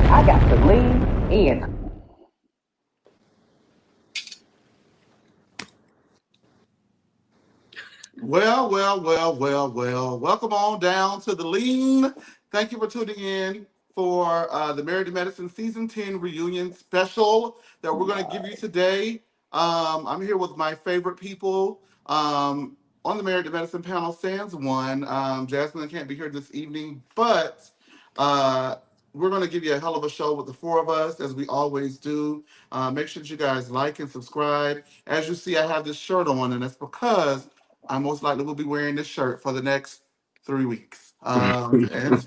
I got to lean in. Well. Welcome on down to the lean. Thank you for tuning in for the Married to Medicine Season 10 reunion special that we're going to give you today. I'm here with my favorite people on the Married to Medicine panel, sans one. Jasmine can't be here this evening, but uh, we're going to give you a hell of a show with the four of us, as we always do. Make sure that you guys like and subscribe. As you see, I have this shirt on, and that's because I most likely will be wearing this shirt for the next 3 weeks. And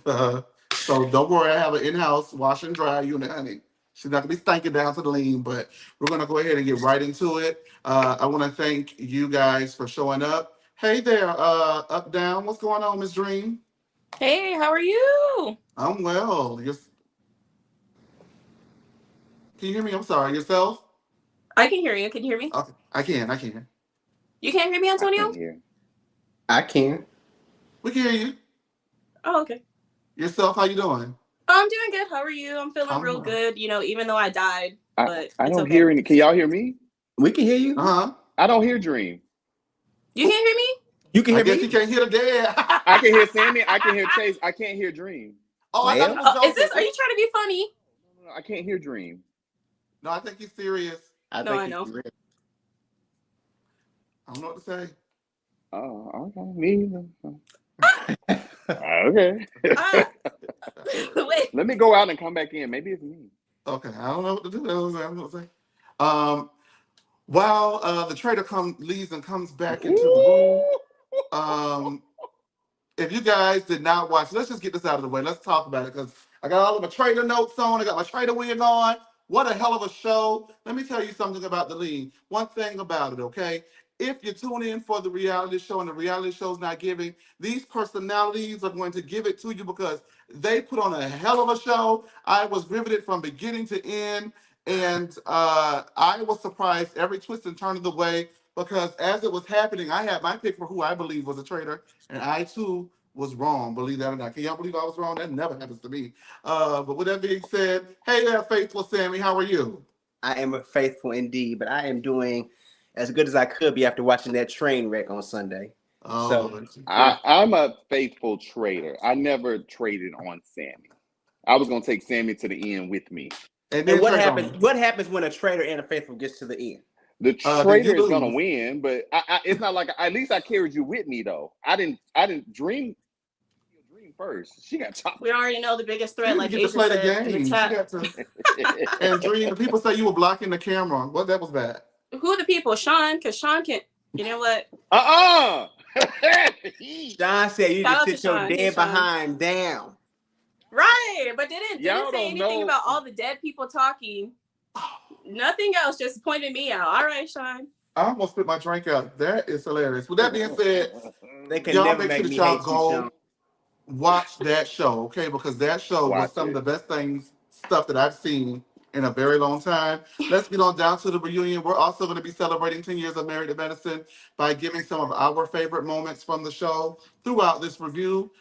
so don't worry, I have an in-house wash and dry unit, honey. She's not gonna be stinking down to the lean, but we're gonna go ahead and get right into it. I want to thank you guys for showing up. Hey there, up down. What's going on, Miss Dream? Hey, how are you? I'm well. Can you hear me? I'm sorry. Yourself? I can hear you. Can you hear me? Okay, I can. I can. You can't hear me, I Antonio? can't hear. I can. We can hear you. Oh, okay. Yourself? How you doing? Oh, I'm doing good. How are you? I'm feeling I'm real good, even though I died, but I it's don't okay. hear any. Can y'all hear me? We can hear you. Uh-huh. I don't hear Dream. You can't hear me? You can I hear guess me. you can't hear the dead. I can hear Sammy. I can hear Chase. I can't hear Dream. Oh, I thought he Well, was Is joking. this? Are you trying to be funny? No, I can't hear Dream. No, I think he's serious. I No, think I know. he's ready. I don't know what to say. Oh, okay. Me either. Okay. Wait. Let me go out and come back in. Maybe it's me. Okay, I don't know what to do. I don't know what to say. Um, while the trader leaves and comes back into the room, um, if you guys did not watch, let's just get this out of the way. Let's talk about it because I got all of my trader notes on. I got my trader wig on. What a hell of a show. Let me tell you something about the league. One thing about it, okay? If you tune in for the reality show and the reality show's not giving, these personalities are going to give it to you because they put on a hell of a show. I was riveted from beginning to end, and I was surprised every twist and turn of the way because as it was happening, I had my pick for who I believe was a traitor, and I too was wrong. Believe that or not. Can y'all believe I was wrong? That never happens to me. But with that being said, hey there, faithful Sammy. How are you? I am faithful indeed, but I am doing as good as I could be after watching that train wreck on Sunday. Oh So, Lord. I'm a faithful trader. I never traded on Sammy. I was gonna take Sammy to the end with me. And and then what trade on happens? me. What happens when a traitor and a faithful gets to the end? The Then you trader is gonna lose. win, but it's not like at least I carried you with me though. I didn't dream first. She got chopped. We already know the biggest She threat, didn't like get to Asia play the said in the game. She chat. got to. And Dream, the people say you were blocking the camera. Well, that was bad. Who are the people? Sean? Because Sean can. You know what? John said you Shout just out to sit your Sean. Hey, dead Sean. behind down. Right, but didn't Y'all say don't anything know. about all the dead people talking. Nothing else. Just pointed me out. All right, Sean. I almost spit my drink out. That is hilarious. With that being said, They can y'all never make sure make that me y'all hate you, go Sean. watch that show, okay? Because that show was Watch some of it. the best stuff that I've seen in a very long time. Let's get on down to the reunion. We're also going to be celebrating 10 years of Married to Medicine by giving some of our favorite moments from the show throughout this review.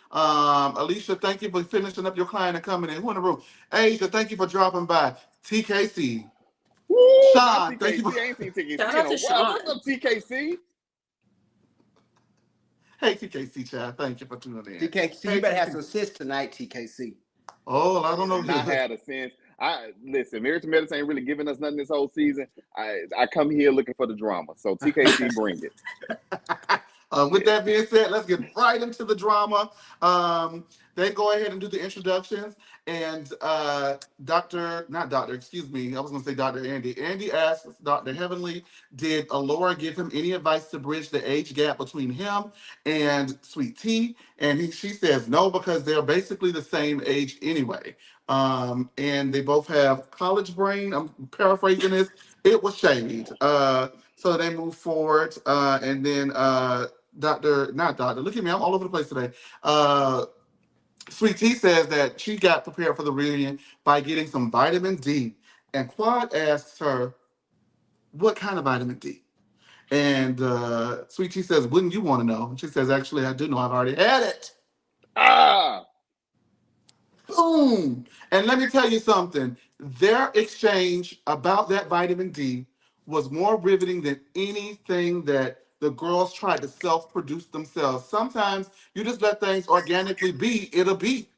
Alicia, thank you for finishing up your client and coming in. Who in the room? Asia, thank you for dropping by. TKC. Woo, not Sean, thank you for. TKC. I ain't seen TKC Shout in out a to while. Sean. What's up, TKC? Hey, TKC, Chad, thank you for tuning in. TKC, Hey, you better have TKC. some sense tonight, TKC. Oh, I I don't have not know. had a sense. I listen. Marriage to Medicine ain't really giving us nothing this whole season. I come here looking for the drama. So TKC, bring it. With Yeah. that being said, let's get right into the drama. They go ahead and do the introductions, and not Doctor, excuse me, I was going to say Dr. Andy. Andy asks Dr. Heavenly, did Alora give him any advice to bridge the age gap between him and Sweet Tea? And she says no, because they're basically the same age anyway. And they both have college brain. I'm paraphrasing this. It was shade. So they move forward, and then not Doctor, look at me, I'm all over the place today. Sweet Tea says that she got prepared for the reunion by getting some vitamin D. And Quad asks her, what kind of vitamin D? And Sweet Tea says, wouldn't you want to know? And she says, actually, I do know, I've already had it. Ah. Boom. And let me tell you something. Their exchange about that vitamin D was more riveting than anything that the girls tried to self-produce themselves. Sometimes you just let things organically be, it'll be.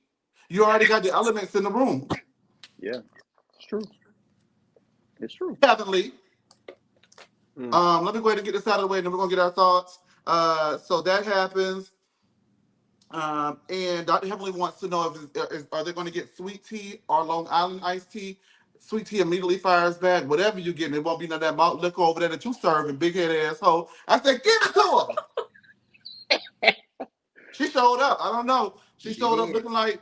You already got the elements in the room. Yeah, it's true. It's true. Heavenly. Mm. Let me go ahead and get this out of the way, and then we're gonna get our thoughts. So that happens. And Dr. Heavenly wants to know are they going to get sweet tea or Long Island iced tea? Sweet tea immediately fires back. Whatever you get, it won't be none of that malt liquor over there that you serving, big head asshole. I said, give it to her. She showed up. I don't know. She She showed up did. looking like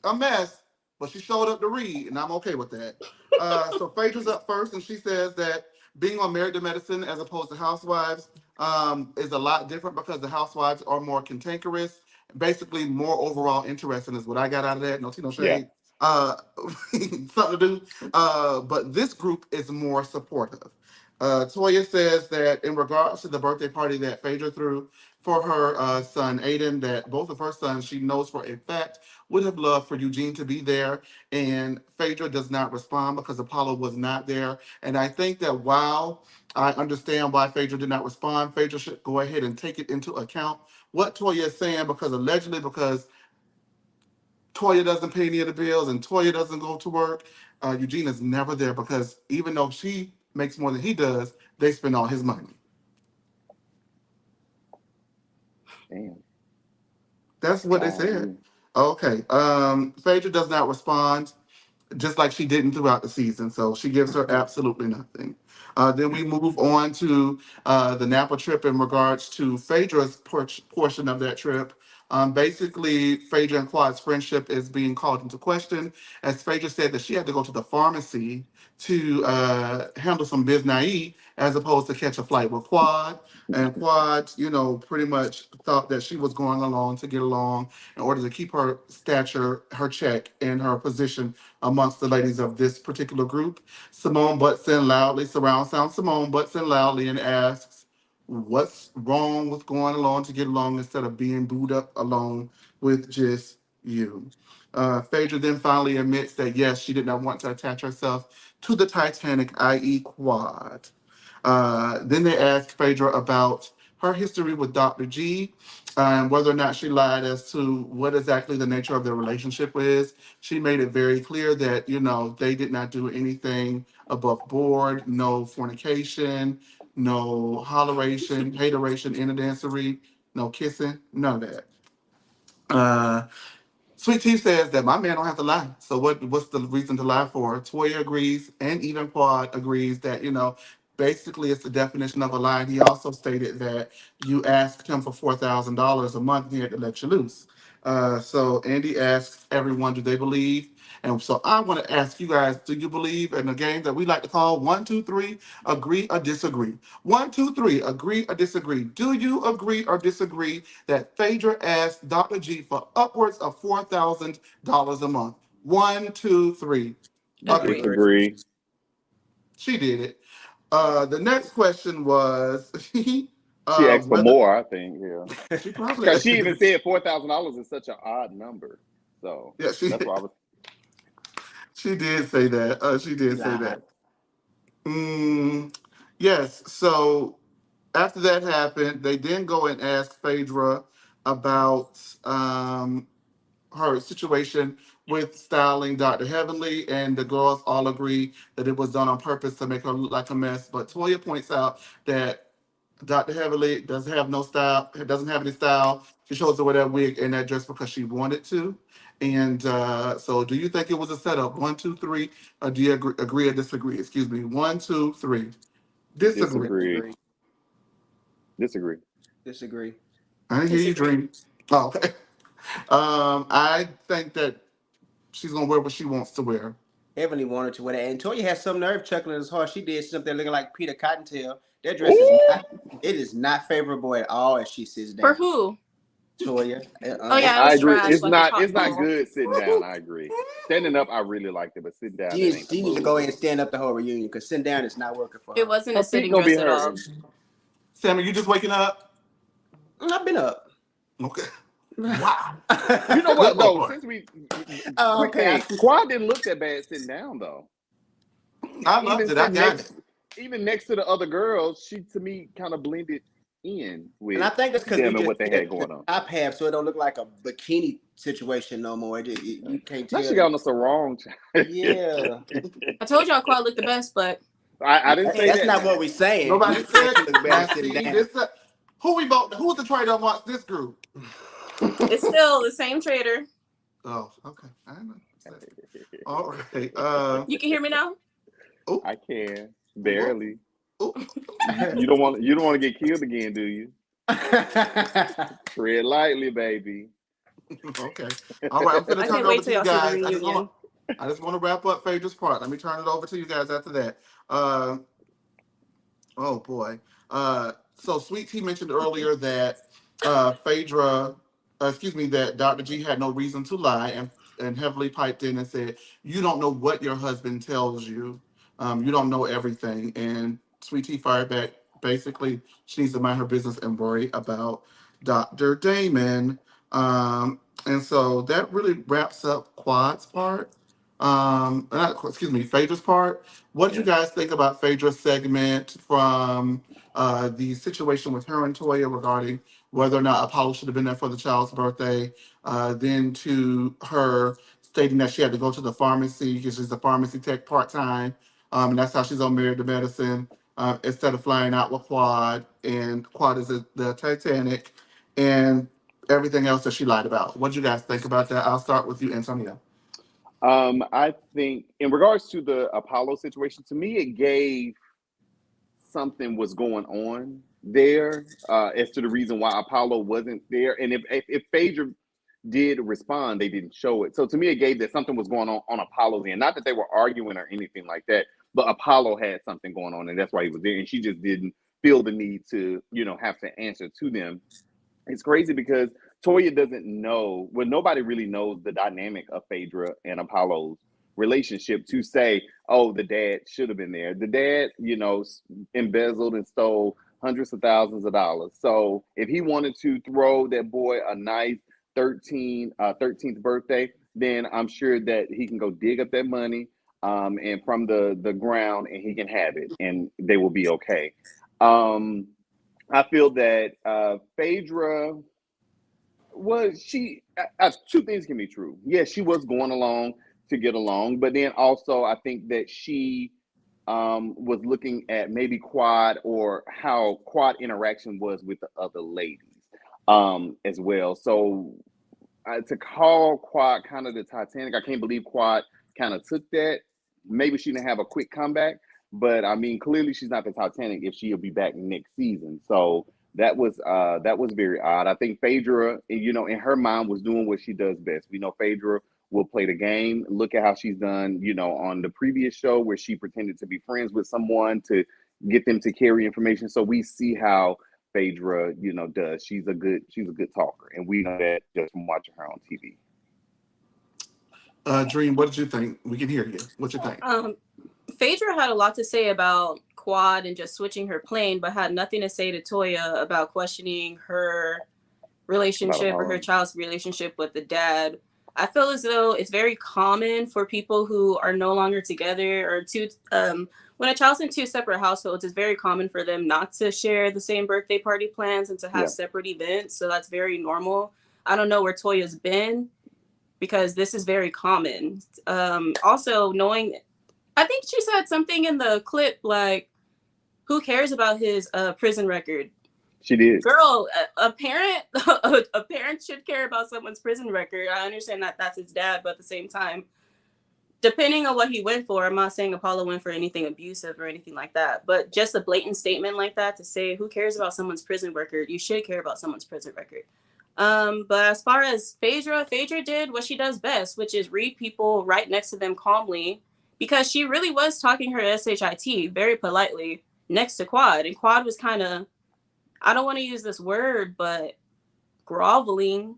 a mess, but she showed up to read, and I'm okay with that. So Phaedra's up first, and she says that being on Married to Medicine as opposed to Housewives is a lot different because the Housewives are more cantankerous, basically more overall interesting is what I got out of that. No tea, no Yeah. shade. Uh, something to do. But this group is more supportive. Toya says that in regards to the birthday party that Phaedra threw for her son Aiden, that both of her sons, she knows for a fact, would have loved for Eugene to be there. And Phaedra does not respond because Apollo was not there. And I think that while I understand why Phaedra did not respond, Phaedra should go ahead and take it into account what Toya is saying because allegedly, because Toya doesn't pay any of the bills and Toya doesn't go to work, Eugene is never there because even though she makes more than he does, they spend all his money. Damn. That's what they said. Golly. Okay. Phaedra does not respond, just like she didn't throughout the season. So she gives her absolutely nothing. Then we move on to the Napa trip in regards to Phaedra's portion of that trip. Basically, Phaedra and Quad's friendship is being called into question, as Phaedra said that she had to go to the pharmacy to handle some business as opposed to catch a flight with Quad. And Quad, pretty much thought that she was going along to get along in order to keep her stature, her check, and her position amongst the ladies of this particular group. Simone butts in loudly, surround sound Simone butts in loudly and asks, what's wrong with going along to get along instead of being booed up alone with just you? Phaedra then finally admits that yes, she did not want to attach herself to the Titanic, i.e. Quad. Then they asked Phaedra about her history with Dr. G and whether or not she lied as to what exactly the nature of their relationship is. She made it very clear that, they did not do anything above board, no fornication, no holleration, hateration, interdancery, no kissing, none of that. Uh, Sweet Tea says that my man don't have to lie. So what's the reason to lie for? Toya agrees, and even Quad agrees that, basically it's the definition of a lie. And he also stated that you asked him for $4,000 a month, he had to let you loose. So Andy asks everyone, do they believe? And so I want to ask you guys, do you believe in a game that we like to call 1, 2, 3, agree or disagree? 1, 2, 3, agree or disagree? Do you agree or disagree that Phaedra asked Dr. G for upwards of $4,000 a month? 1, 2, 3. Agree. Agree. Disagree. She did it. The next question was She asked for whether more, I think. Yeah. she probably Because she even said $4,000 is such an odd number. So yeah that's why I was. she did say that. She She did say lied. that. Mm, yes. So after that happened, they then go and ask Phaedra about her situation with styling Dr. Heavenly, and the girls all agree that it was done on purpose to make her look like a mess. But Toya points out that Dr. Heavenly doesn't have no style, doesn't have any style. She chose to wear that wig and that dress because she wanted to. And so, do you think it was a setup? 1, 2, 3. Or do you agree or disagree? Excuse me. 1, 2, 3. Disagree. Disagree. Disagree. Disagree. Disagree. I didn't hear you Disagree. dream. Oh, okay. I think that she's gonna wear what she wants to wear. Heavenly wanted to wear that. And Toya had some nerve chuckling as hard. She did something looking like Peter Cottontail. That dress is Ooh! not, it is not favorable at all as she sits For down. who? Toya. Oh yeah, it I was agree. trash, It's like a not. hot It's not ball. good sitting down. I agree. Standing up, I really liked it, but sitting down, that ain't the She needs to move. go ahead and stand up the whole reunion because sitting down is not working for It her. wasn't a Her feet sitting gonna be dress at all. hurting. Sam, are you just waking up? I've been up. Okay. Wow. You know Good what though? Lord. Since we Oh, quick okay. thing, Quad didn't look that bad sitting down though. I loved Even it. I sitting got it. even next to the other girls, she to me kind of blended in And with I think it's because we them and just what they had did the going on. top half, so it don't look like a bikini situation no more. You can't Now tell. she got on the sarong. Yeah. I told y'all Quad looked the best, but I didn't say That's that not now. what we're saying. We Nobody just saying said she looks better now. sitting See down. this. Who we vote? Who's the trader amongst this group? it's still the same trader. Oh, okay. I know. All right. You can hear me now? Oh, I can barely. oh. You don't want to get killed again, do you? Tread lightly, baby. Okay. All right. I'm gonna I turn can't it over wait to till you y'all see the guys. reunion. I just want to wrap up Phaedra's part. Let me turn it over to you guys after that. Oh boy. So Sweet Tea mentioned earlier that Phaedra, that Dr. G had no reason to lie, and heavily piped in and said, "You don't know what your husband tells you. You don't know everything." And Sweet Tea fired back. Basically, she needs to mind her business and worry about Dr. Damon. And so that really wraps up Quad's part. Phaedra's part. What did you Yeah. guys think about Phaedra's segment from the situation with her and Toya regarding whether or not Apollo should have been there for the child's birthday? Then to her stating that she had to go to the pharmacy because she's a pharmacy tech part time, and that's how she's on Married to Medicine instead of flying out with Quad. And Quad is the Titanic, and everything else that she lied about. What did you guys think about that? I'll start with you, Antonio. I think in regards to the Apollo situation, to me, it gave something was going on there as to the reason why Apollo wasn't there. And if Phaedra did respond, they didn't show it. So to me, it gave that something was going on Apollo's end. Not that they were arguing or anything like that, but Apollo had something going on, and that's why he was there. And she just didn't feel the need to, have to answer to them. It's crazy because Toya doesn't know. Well, nobody really knows the dynamic of Phaedra and Apollo's relationship to say, oh, the dad should have been there. The dad, embezzled and stole hundreds of thousands of dollars. So if he wanted to throw that boy a nice 13th birthday, then I'm sure that he can go dig up that money and from the ground, and he can have it, and they will be okay. I feel that Phaedra two things can be true. Yes, she was going along to get along, but then also I think that she was looking at maybe Quad or how Quad interaction was with the other ladies as well. So to call Quad kind of the Titanic, I can't believe Quad kind of took that. Maybe she didn't have a quick comeback, but I mean, clearly she's not the Titanic if she'll be back next season. So that was very odd. I think Phaedra, in her mind, was doing what she does best. We know Phaedra will play the game. Look at how she's done, on the previous show where she pretended to be friends with someone to get them to carry information. So we see how Phaedra, does. She's a good talker, and we know that just from watching her on TV. Dream, what did you think? We can hear you. What you think? Phaedra had a lot to say about Quad and just switching her plane, but had nothing to say to Toya about questioning her relationship or her child's relationship with the dad. I feel as though it's very common for people who are no longer together or when a child's in two separate households, it's very common for them not to share the same birthday party plans and to have separate events. So that's very normal. I don't know where Toya's been because this is very common. Also, I think she said something in the clip like, who cares about his prison record? She did. Girl, a parent should care about someone's prison record. I understand that that's his dad, but at the same time, depending on what he went for, I'm not saying Apollo went for anything abusive or anything like that, but just a blatant statement like that to say, who cares about someone's prison record? You should care about someone's prison record. But as far as Phaedra did what she does best, which is read people right next to them calmly, because she really was talking her SHIT very politely next to Quad. And Quad was kind of, I don't want to use this word, but groveling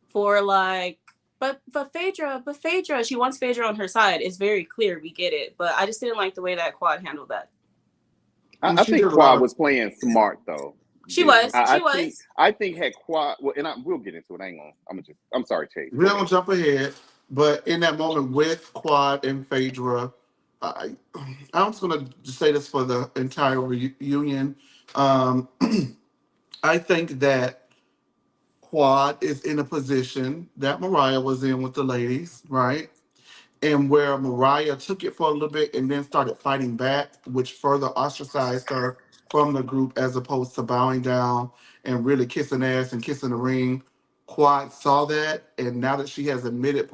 for like, but Phaedra, she wants Phaedra on her side. It's very clear. We get it. But I just didn't like the way that Quad handled that. I think Quad was playing smart, though. She didn't. was. She was. I think had Quad. Well, and we'll get into it. I ain't gonna. I'm sorry, Chase. We don't jump ahead, but in that moment with Quad and Phaedra, I, I'm just going to say this for the entire reunion. Um, I think that Quad is in a position that Mariah was in with the ladies, right? And where Mariah took it for a little bit and then started fighting back, which further ostracized her from the group as opposed to bowing down and really kissing ass and kissing the ring. Quad saw that, and now that she has admitted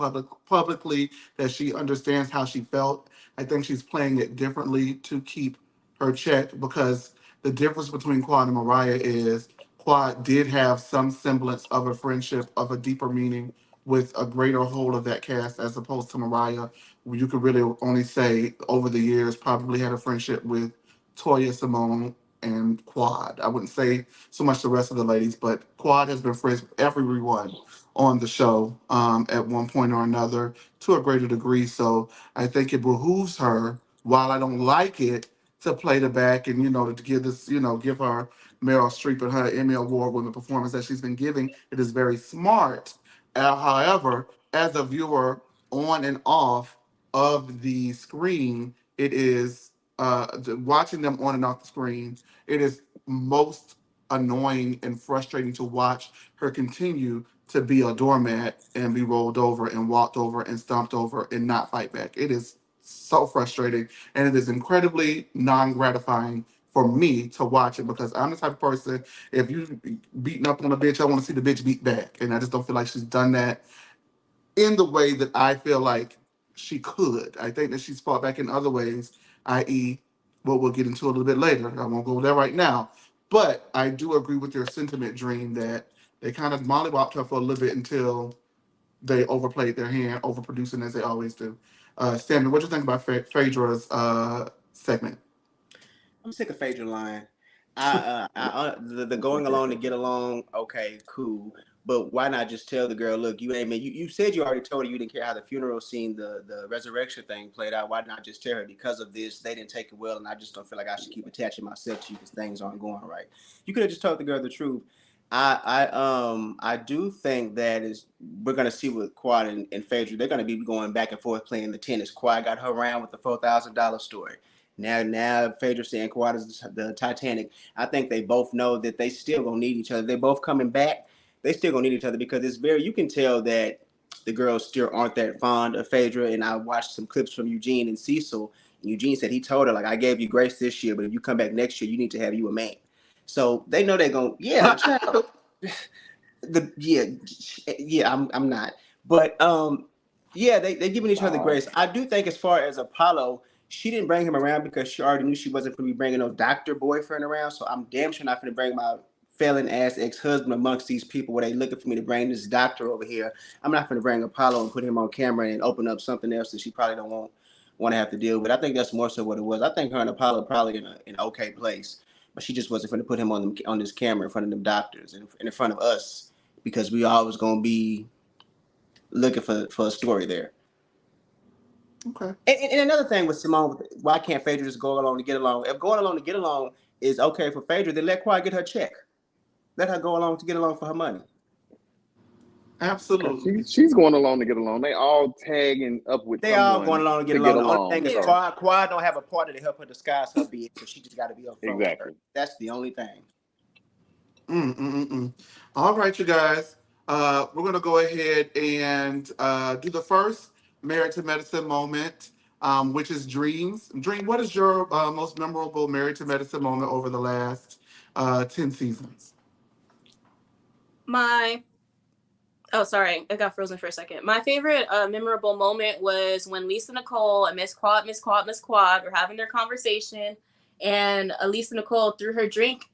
publicly that she understands how she felt, I think she's playing it differently to keep her check because the difference between Quad and Mariah is Quad did have some semblance of a friendship of a deeper meaning with a greater hold of that cast as opposed to Mariah, where you could really only say over the years probably had a friendship with Toya, Simone, and Quad. I wouldn't say so much the rest of the ladies, but Quad has been friends with everyone on the show at one point or another to a greater degree. So I think it behooves her, while I don't like it, to play the back and, to give this, give her Meryl Streep and her Emmy Award winning performance that she's been giving. It is very smart. However, as a viewer on and off of the screen, it is watching them on and off the screen. It is most annoying and frustrating to watch her continue to be a doormat and be rolled over and walked over and stomped over and not fight back. It is so frustrating and it is incredibly non-gratifying for me to watch it because I'm the type of person, if you beating up on a bitch, I want to see the bitch beat back. And I just don't feel like she's done that in the way that I feel like she could. I think that she's fought back in other ways, i.e., what we'll get into a little bit later. I won't go there right now. But I do agree with your sentiment, Dream, that they kind of mollywopped her for a little bit until they overplayed their hand, overproducing as they always do. Sammy, what do you think about Phaedra's segment? I'm sick of Phaedra lying. The going along to get along, okay, cool. But why not just tell the girl, look, you ain't man. You said you already told her you didn't care how the funeral scene, the resurrection thing played out. Why not just tell her because of this they didn't take it well, and I just don't feel like I should keep attaching myself to you because things aren't going right. You could have just told the girl the truth. I do think that is we're gonna see with Quad and Phaedra, they're gonna be going back and forth playing the tennis. Quad got her around with the $4,000 story. Now Phaedra saying Kawhi is the Titanic. I think they both know that they still gonna need each other. They're both coming back. They still gonna need each other because it's very. You can tell that the girls still aren't that fond of Phaedra. And I watched some clips from Eugene and Cecil. And Eugene said he told her like, I gave you grace this year, but if you come back next year, you need to have you a man. So they know they're gonna. Yeah, child. I'm not. But yeah, they giving each other grace. I do think as far as Apollo, she didn't bring him around because she already knew she wasn't going to be bringing no doctor boyfriend around. So I'm damn sure not going to bring my felon ass ex-husband amongst these people where they looking for me to bring this doctor over here. I'm not going to bring Apollo and put him on camera and open up something else that she probably don't want to have to deal with. I think that's more so what it was. I think her and Apollo probably in an okay place, but she just wasn't going to put him on this camera in front of them doctors and in front of us because we always going to be looking for a story there. Okay. And another thing with Simone, why can't Phaedra just go along to get along? If going along to get along is okay for Phaedra, then let Quad get her check. Let her go along to get along for her money. Absolutely. She's going along to get along. They all tagging up with They someone all going along to get along. The only thing is Quad don't have a partner to help her disguise her BS, so she just got to be upfront with her. That's the only thing. All right, you guys. We're going to go ahead and do the first Married to Medicine moment, which is Dreams. Dream, what is your most memorable Married to Medicine moment over the last 10 seasons? Oh, sorry, I got frozen for a second. My favorite memorable moment was when Lisa Nicole and Miss Quad were having their conversation, and Lisa Nicole threw her drink,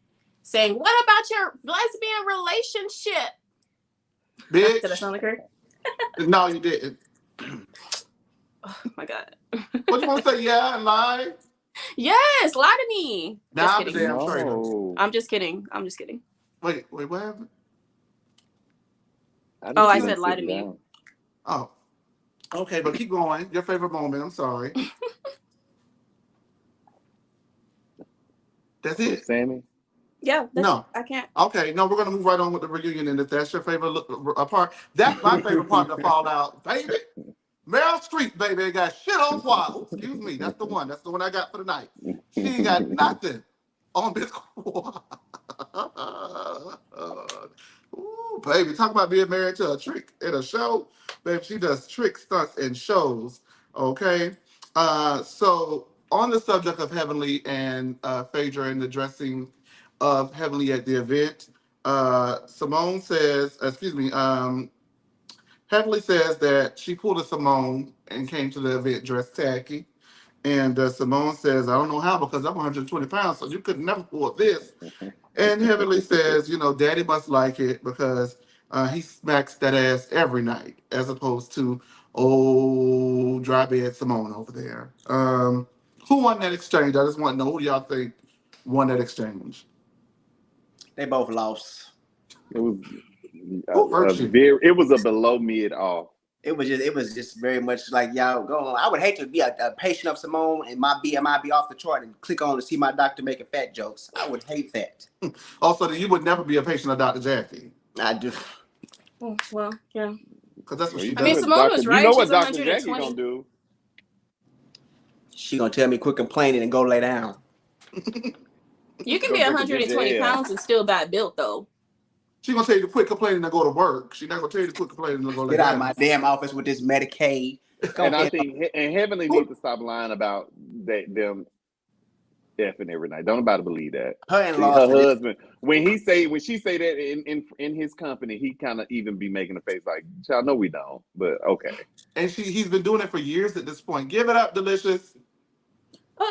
saying, "What about your lesbian relationship?" Bitch. Did I sound like her? No, you didn't. Oh my God. What you want to say? Yeah, and lie? Yes, lie to me. Nah, I'm the damn traitor. I'm just kidding. Wait, what happened? I said lie to me. Oh, okay, but keep going. Your favorite moment. I'm sorry. That's it. Sammy. Yeah, No. I can't. Okay, no, we're gonna move right on with the reunion, and if that's your favorite part, that's my favorite part of the fallout, baby. Meryl Streep, baby, ain't got shit on Quad. Ooh, excuse me, that's the one. That's the one I got for tonight. She ain't got nothing on this Quad. Ooh, baby, talk about being married to a trick in a show. Baby, she does trick stunts and shows. Okay. So on the subject of Heavenly and Phaedra and the dressing of Heavenly at the event, Simone says, Heavenly says that she pulled a Simone and came to the event dressed tacky. And Simone says, I don't know how because I'm 120 pounds, so you could never pull this. And Heavenly says, Daddy must like it because he smacks that ass every night, as opposed to old dry bed Simone over there. Who won that exchange? I just want to know who y'all think won that exchange. They both lost. It was Who hurt you? it was a below mid off. It was just very much like y'all go on. I would hate to be a patient of Simone and my BMI be off the chart and click on to see my doctor making fat jokes. I would hate that. Also, you would never be a patient of Dr. Jackie. I do. Oh, well, yeah. Because that's what Well, she you I know mean, does. what Simone Doctor, was right. She's Dr. Jackie gonna 120. do. She gonna tell me quit complaining and go lay down. You can be Go take a ginger 120 ale. pounds and still bad built, though. She gonna tell you to quit complaining and go to work. She not gonna tell you to quit complaining and go lay Get out of down. my damn office with this Medicaid. Go And I ahead. think Heavenly needs to stop lying about them effing every night. Don't nobody believe that. Her in-laws Her for this. husband, when she say that in his company, he kind of even be making a face like, "Y'all know we don't," but okay. And he's been doing it for years at this point. Give it up, Delicious.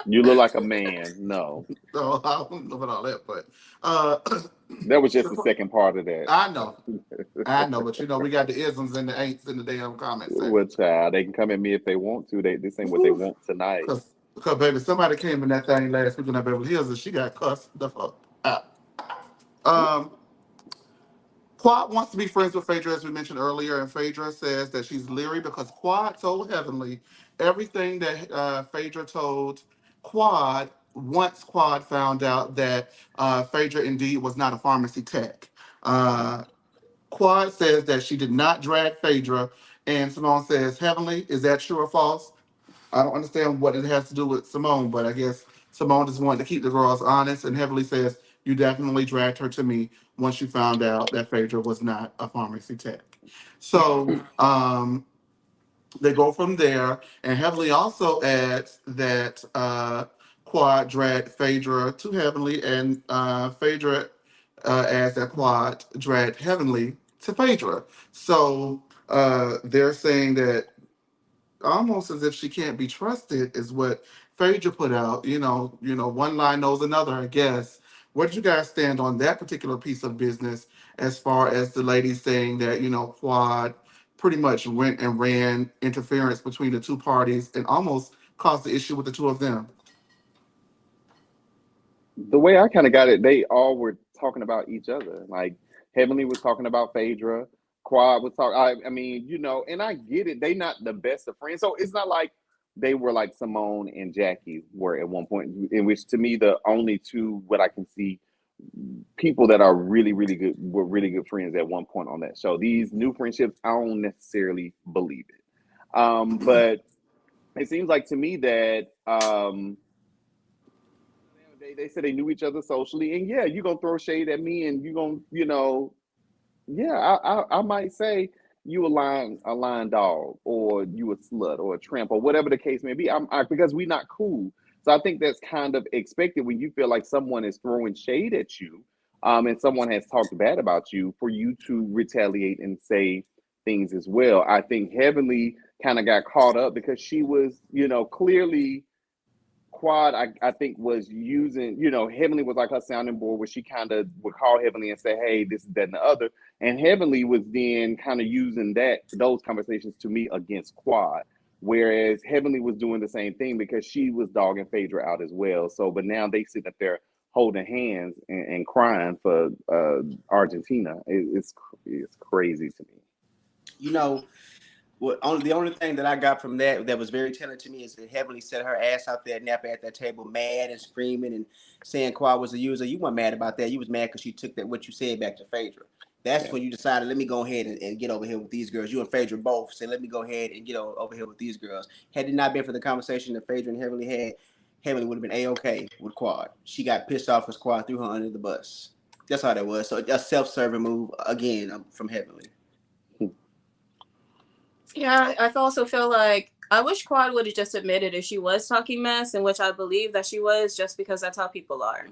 You look like a man. No, So I don't know about all that, but uh, that was just the second part of that. I know, but we got the isms and the ain'ts in the damn comment section. Well, child, they can come at me if they want to. This ain't what they want tonight. Because baby, somebody came in that thing last week in that Beverly Hills and she got cussed the fuck out. Quad wants to be friends with Phaedra, as we mentioned earlier, and Phaedra says that she's leery because Quad told Heavenly everything that Phaedra told Quad once Quad found out that Phaedra indeed was not a pharmacy tech. Quad says that she did not drag Phaedra, and Simone says, Heavenly, is that true or false? I don't understand what it has to do with Simone, but I guess Simone just wanted to keep the girls honest, and Heavenly says, you definitely dragged her to me once you found out that Phaedra was not a pharmacy tech. So they go from there, and Heavenly also adds that Quad dragged Phaedra to Heavenly, and Phaedra adds that Quad dragged Heavenly to Phaedra. So they're saying that almost as if she can't be trusted is what Phaedra put out. One line knows another, I guess. Where did you guys stand on that particular piece of business as far as the lady saying that, Quad pretty much went and ran interference between the two parties and almost caused the issue with the two of them? The way I kind of got it, they all were talking about each other. Like Heavenly was talking about Phaedra, Quad was talking. I mean, and I get it. They not the best of friends, so it's not like they were like Simone and Jackie were at one point. In which, to me, the only two what I can see people that are really, really good were really good friends at one point on that show. These new friendships, I don't necessarily believe it. But it seems like to me that. They said they knew each other socially, and yeah, you're gonna throw shade at me, and you're gonna, yeah, I might say you a lying dog, or you a slut, or a tramp, or whatever the case may be. Because we not cool, so I think that's kind of expected when you feel like someone is throwing shade at you, and someone has talked bad about you, for you to retaliate and say things as well. I think Heavenly kind of got caught up because she was, clearly. Quad, I think, was using, Heavenly was like her sounding board where she kind of would call Heavenly and say, hey, this is that and the other. And Heavenly was then kind of using those conversations to me against Quad. Whereas Heavenly was doing the same thing because she was dogging Phaedra out as well. So, but now they sitting up there holding hands and crying for Argentina. It's crazy to me. The only thing that I got from that was very telling to me is that Heavenly set her ass out there napping at that table, mad and screaming and saying Quad was a user. You weren't mad about that. You was mad because she took that what you said back to Phaedra. That's when you decided, let me go ahead and get over here with these girls. You and Phaedra both said, let me go ahead and get over here with these girls. Had it not been for the conversation that Phaedra and Heavenly had, Heavenly would have been A-OK with Quad. She got pissed off because Quad threw her under the bus. That's how that was. So a self-serving move again from Heavenly. Yeah, I also feel like I wish Quad would have just admitted if she was talking mess, in which I believe that she was, just because that's how people are.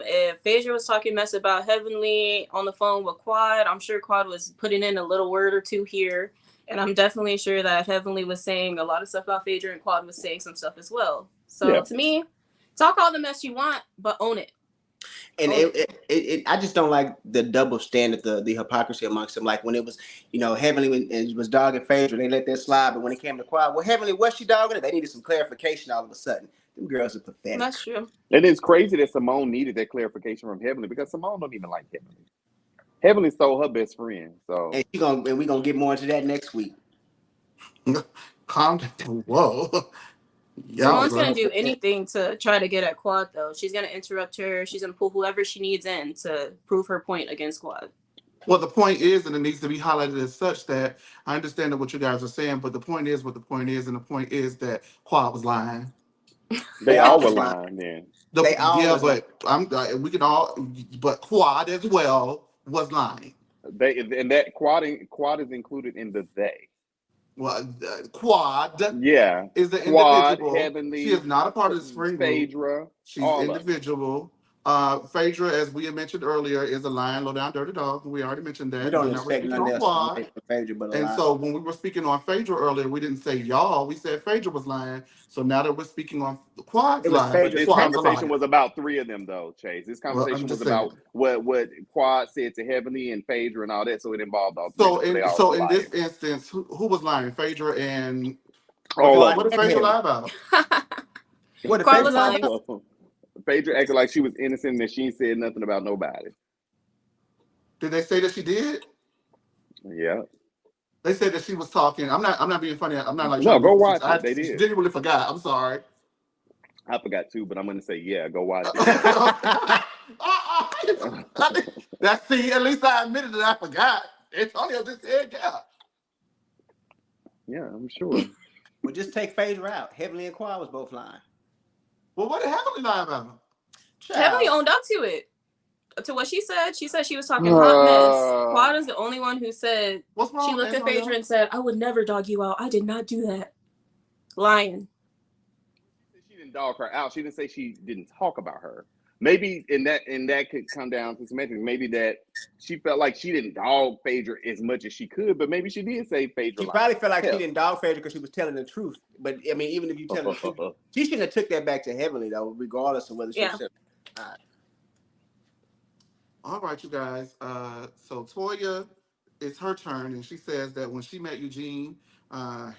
If Phaedra was talking mess about Heavenly on the phone with Quad, I'm sure Quad was putting in a little word or two here. And I'm definitely sure that Heavenly was saying a lot of stuff about Phaedra, and Quad was saying some stuff as well. So to me, talk all the mess you want, but own it. And I just don't like the double standard, the hypocrisy amongst them. Like when it was, Heavenly when it was dogging Phaedra, they let that slide. But when it came to Quad, well, Heavenly, what's she dogging it? They needed some clarification all of a sudden. Them girls are pathetic. That's true. And it's crazy that Simone needed that clarification from Heavenly because Simone don't even like Heavenly. Heavenly stole her best friend. So and we're gonna get more into that next week. Calm down. Whoa. Simone's gonna do anything to try to get at Quad, though. She's gonna interrupt her. She's gonna pull whoever she needs in to prove her point against Quad. Well, the point is, and it needs to be highlighted as such, that I understand what you guys are saying, but the point is what the point is, and the point is that Quad was lying. They all were lying then. We can all, but Quad as well was lying. That Quad is included in the they. Well, Quad, is the Quad, individual. Heavenly, she is not a part of the spring Phaedra, group. She's individual. Phaedra, as we had mentioned earlier, is a lying, low down, dirty dog. We already mentioned that. We don't expect nothing else from Phaedra but a lie. So when we were speaking on Phaedra earlier, we didn't say y'all. We said Phaedra was lying. So now that we're speaking on Quad's lying, but this conversation was about three of them, though, Chase. This conversation was about what Quad said to Heavenly and Phaedra and all that. So it involved all three. So in this instance, who was lying? Phaedra and what did Phaedra lie about? What did Phaedra lie about? Phaedra acted like she was innocent and she said nothing about nobody. Did they say that she did? Yeah. They said that she was talking. I'm not being funny. I'm not like no. Go watch it. They did. Genuinely forgot. I'm sorry. I forgot too, but I'm gonna say go watch it. At least I admitted that I forgot. Antonio just said Yeah, I'm sure. Well, just take Phaedra out. Heavenly and Quad was both lying. Well, what did Heavenly lie about? Heavenly owned up to it. To what she said. She said she was talking hot mess. Quad is the only one who said, what's wrong, she looked at Phaedra and said, I would never dog you out. I did not do that. Lying. She didn't dog her out. She didn't say she didn't talk about her. Maybe and that could come down to semantics. Maybe that she felt like she didn't dog Phaedra as much as she could, but maybe she did say Phaedra. She probably felt like she didn't dog Phaedra because she was telling the truth. But I mean, even if you tell the truth, she shouldn't have took that back to Heavenly though, regardless of whether she said. All right, you guys. So Toya, it's her turn, and she says that when she met Eugene,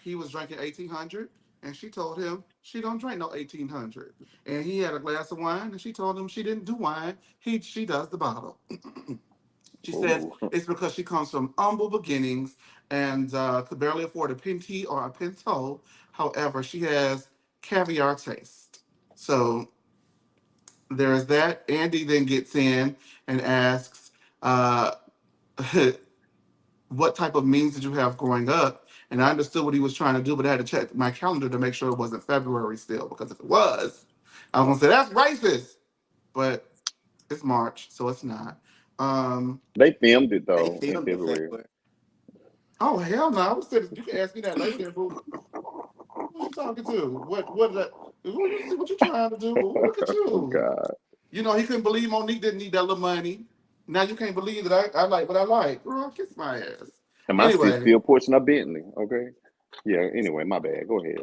he was drinking 1800, and she told him she don't drink no 1800. And he had a glass of wine, and she told him she didn't do wine. She does the bottle. She says it's because she comes from humble beginnings and could barely afford a Pinty or a Pinto. However, she has caviar taste. So there's that. Andy then gets in and asks, what type of memes did you have growing up? And I understood what he was trying to do, but I had to check my calendar to make sure it wasn't February still, because if it was, I was going to say, that's racist. But it's March, so it's not. They filmed it, though, in February. Oh, hell no. I was saying, you can ask me that later, boo. Who are you talking to? What you trying to do? Look at you. Oh, God. You know, he couldn't believe Monique didn't need that little money. Now you can't believe that I like what I like. Girl, kiss my ass. And my seat's still pushing a Bentley, okay? Yeah, anyway, my bad. Go ahead.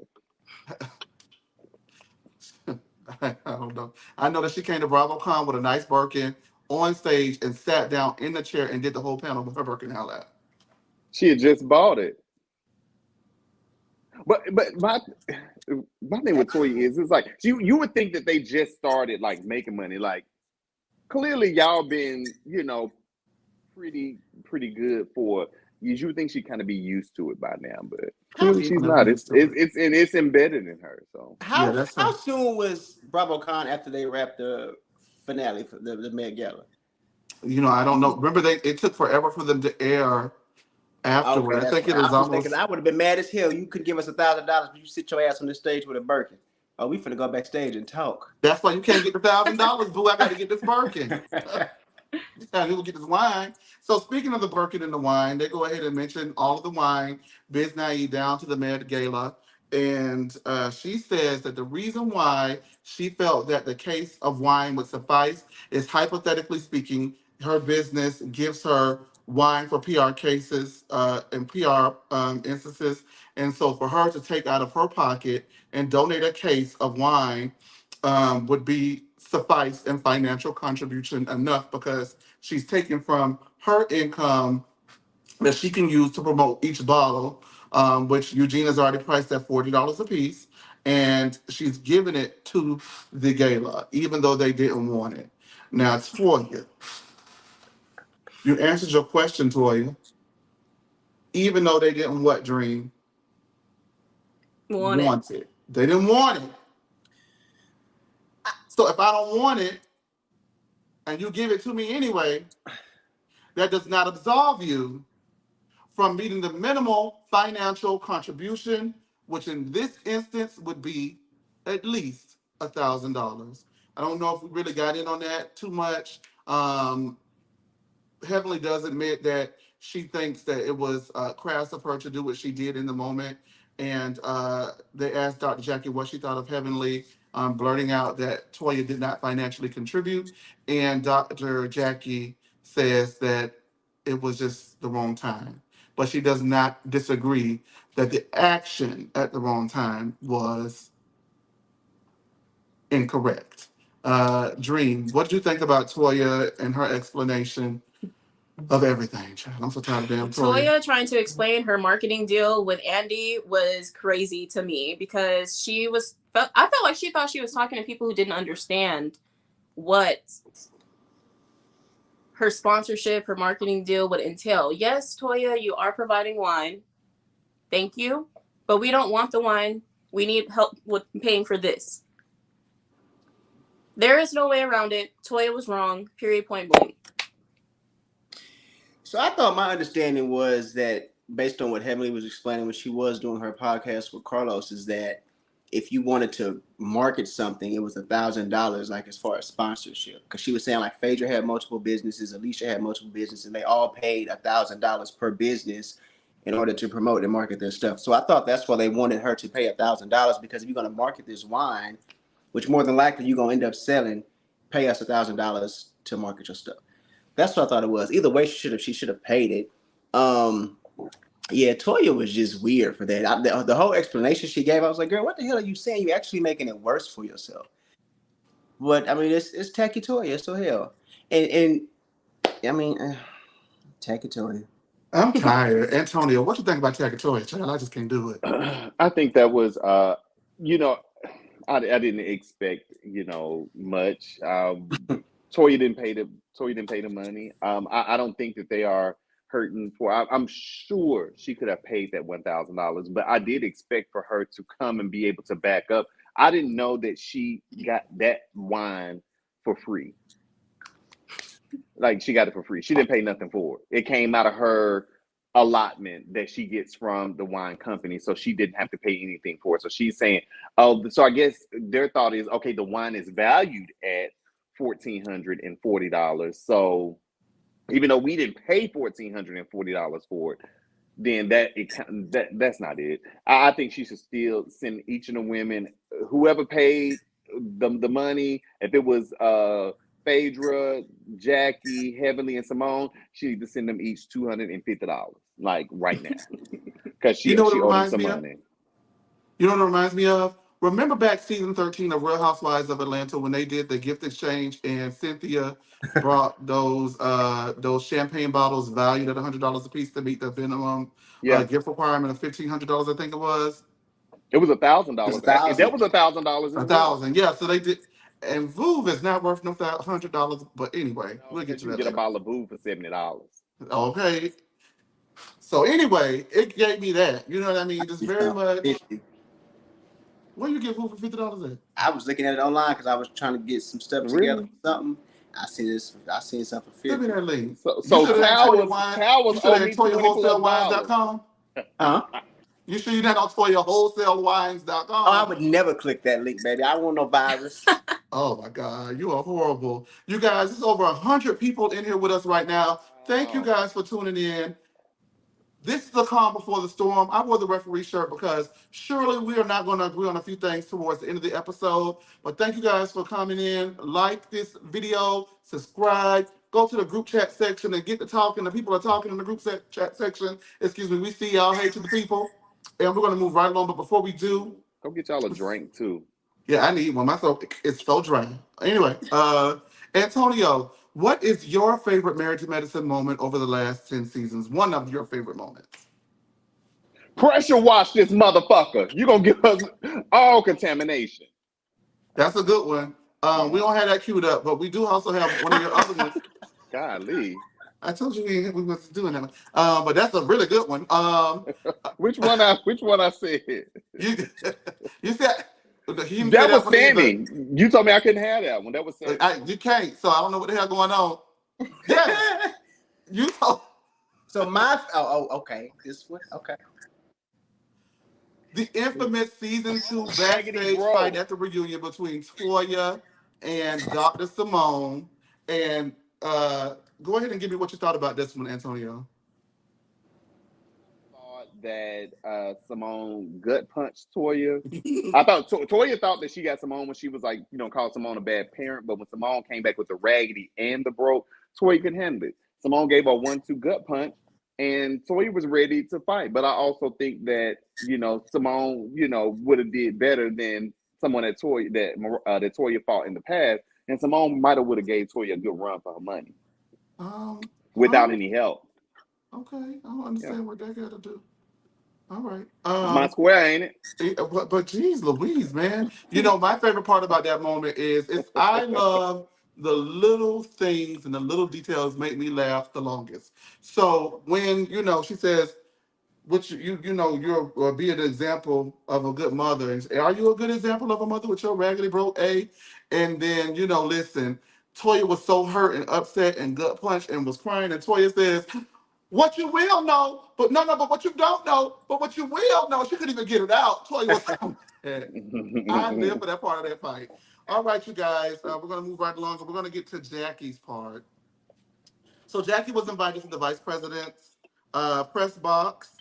I don't know. I know that she came to BravoCon with a nice Birkin on stage and sat down in the chair and did the whole panel with her Birkin hell out. She had just bought it. But my thing with Toya is, it's like you would think that they just started like making money. Like clearly y'all been, pretty good for You would think she'd kind of be used to it by now, but How clearly She's she's never not. used to it. It's embedded in her. So Yeah, how that's how her. soon was BravoCon after they wrapped the finale for the Met Gala? I don't know. Remember, it took forever for them to air Okay, afterward. I that's think what it I was was just thinking. almost. I would have been mad as hell. You couldn't give us $1,000, but you sit your ass on the stage with a Birkin. Oh, we finna go backstage and talk. That's why you can't get the $1,000, boo. I got to get this Birkin. Yeah, he'll get his wine. So speaking of the Birkin and the wine, they go ahead and mention all of the wine, Biz Naive down to the Met Gala. And she says that the reason why she felt that the case of wine would suffice is, hypothetically speaking, her business gives her wine for PR cases and PR instances. And so for her to take out of her pocket and donate a case of wine would be suffice and financial contribution enough, because she's taking from her income that she can use to promote each bottle, which Eugene has already priced at $40 a piece, and she's giving it to the gala, even though they didn't want it. Now it's for you. You answered your question, Toya. Even though they didn't what, Dream? Want it. They didn't want it. So if I don't want it and you give it to me anyway, that does not absolve you from meeting the minimal financial contribution, which in this instance would be at least $1,000. I don't know if we really got in on that too much. Heavenly does admit that she thinks that it was crass of her to do what she did in the moment. And they asked Dr. Jackie what she thought of Heavenly blurting out that Toya did not financially contribute. And Dr. Jackie says that it was just the wrong time. But she does not disagree that the action at the wrong time was incorrect. Dream, what did you think about Toya and her explanation of everything, child? I'm so tired of damn Toya. Toya trying to explain her marketing deal with Andy was crazy to me, because I felt like she thought she was talking to people who didn't understand what her sponsorship, her marketing deal would entail. Yes, Toya, you are providing wine. Thank you. But we don't want the wine. We need help with paying for this. There is no way around it. Toya was wrong. Period. Point blank. So I thought my understanding was that, based on what Heavenly was explaining when she was doing her podcast with Carlos, is that if you wanted to market something, it was $1,000, like as far as sponsorship. Because she was saying like Phaedra had multiple businesses, Alicia had multiple businesses, and they all paid $1,000 per business in order to promote and market their stuff. So I thought that's why they wanted her to pay $1,000, because if you're going to market this wine, which more than likely you're going to end up selling, pay us $1,000 to market your stuff. That's what I thought it was. Either way, she should have paid it. Yeah, Toya was just weird for that. The whole explanation she gave, I was like, girl, what the hell are you saying? You're actually making it worse for yourself. But I mean, it's tacky Toya, so hell. And I mean, tacky Toya. I'm tired. Antonio, what you think about Tacky Toya, child? I just can't do it. I think that was, you know, I didn't expect, much. Toya didn't pay the money. I don't think that they are hurting for. I'm sure she could have paid that $1,000, but I did expect for her to come and be able to back up. I didn't know that she got that wine for free. Like, she got it for free. She didn't pay nothing for it. It came out of her allotment that she gets from the wine company, so she didn't have to pay anything for it. So she's saying, oh, so I guess their thought is, okay, the wine is valued at $1,440. So even though we didn't pay $1,440 for it, then that's not it. I think she should still send each of the women, whoever paid the money, if it was Phaedra, Jackie, Heavenly, and Simone, she need to send them each $250, like right now, because You she know what it owed them reminds some me of? money. You know what it reminds me of? Remember back season 13 of Real Housewives of Atlanta when they did the gift exchange and Cynthia brought those champagne bottles valued at $100 a piece to meet the minimum Yeah, gift requirement of $1,500, I think it was. it was $1,000 It's a actually. That thousand. was $1,000 A as well. thousand, yeah. So they did, and Vouv is not worth no $100. But anyway, No, we'll get because to you can that get a later. bottle of booze for $70. Okay. So anyway, it gave me that. You know what I mean? Just very much. 50. Where you get food for $50 at? I was looking at it online because I was trying to get some stuff together Really? for something. I seen this. I seen something for Send me 50. that link. You So should have had Toya towers Wine. You towers should owe have had me $20+. ToyaWholesaleWines.com. Huh? You sure you not on Oh, I ToyaWholesaleWines.com? would never click that link, baby. I don't want no virus. Oh my God, you are horrible. You guys, there's over 100 people in here with us right now. Thank you Wow. guys for tuning in. This is the calm before the storm. I wore the referee shirt because surely we are not going to agree on a few things towards the end of the episode. But thank you guys for coming in. Like this video, subscribe, go to the group chat section and get to talking. The people are talking in the group chat section. Excuse me. We see y'all. Hey to the people. And we're going to move right along. But before we do, Go get y'all a drink too. yeah, I need one. My throat is so dry. Anyway, Antonio, what is your favorite Married to Medicine moment over the last 10 seasons? One of your favorite moments. Pressure wash this motherfucker. You gonna give us all contamination. That's a good one. We don't have that queued up, but we do also have one of your other ones. Golly. I told you we was doing that one. But that's a really good one. Which one I said? You you said he didn't say That was that one either. Sammy. You told me I couldn't have that one. That was Sammy. You can't, so I don't know what the hell going on. Yeah, you told. So my okay, this one okay. The infamous season 2 Raggedy backstage bro. fight at the reunion between Toya and Dr. Simone. And go ahead and give me what you thought about this one, Antonio. Thought that Simone gut punched Toya. I thought Toya thought that she got Simone when she was like, called Simone a bad parent. But when Simone came back with the raggedy and the broke, Toya could handle it. Simone gave her 1-2 gut punch, and Toya was ready to fight. But I also think that Simone would have did better than someone that Toya fought in the past, and Simone might have would have gave Toya a good run for her money without any help. Okay, I don't understand what that got to do. All right. My square, ain't it? But geez, Louise, man. My favorite part about that moment is I love the little things and the little details make me laugh the longest. So when she says, "Which you're be an example of a good mother," and are you a good example of a mother with your raggedy broke A? And then listen, Toya was so hurt and upset and gut punched and was crying, and Toya says, "What you will know, but but what you don't know, but what you will know." She couldn't even get it out. Toya was so mad. I live for that part of that fight. All right, you guys, we're gonna move right along. So we're gonna get to Jackie's part. So Jackie was invited to the vice president's press box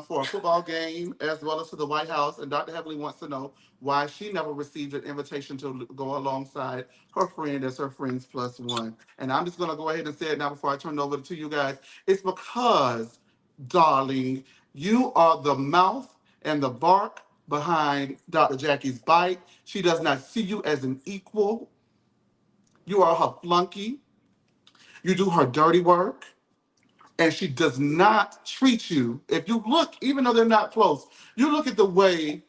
for a football game, as well as to the White House. And Dr. Heavily wants to know why she never received an invitation to go alongside her friend as her friends plus one. And I'm just going to go ahead and say it now before I turn it over to you guys. It's because, darling, you are the mouth and the bark behind Dr. Jackie's bite. She does not see you as an equal. You are her flunky. You do her dirty work, and she does not treat you. If you look, even though they're not close, you look at the way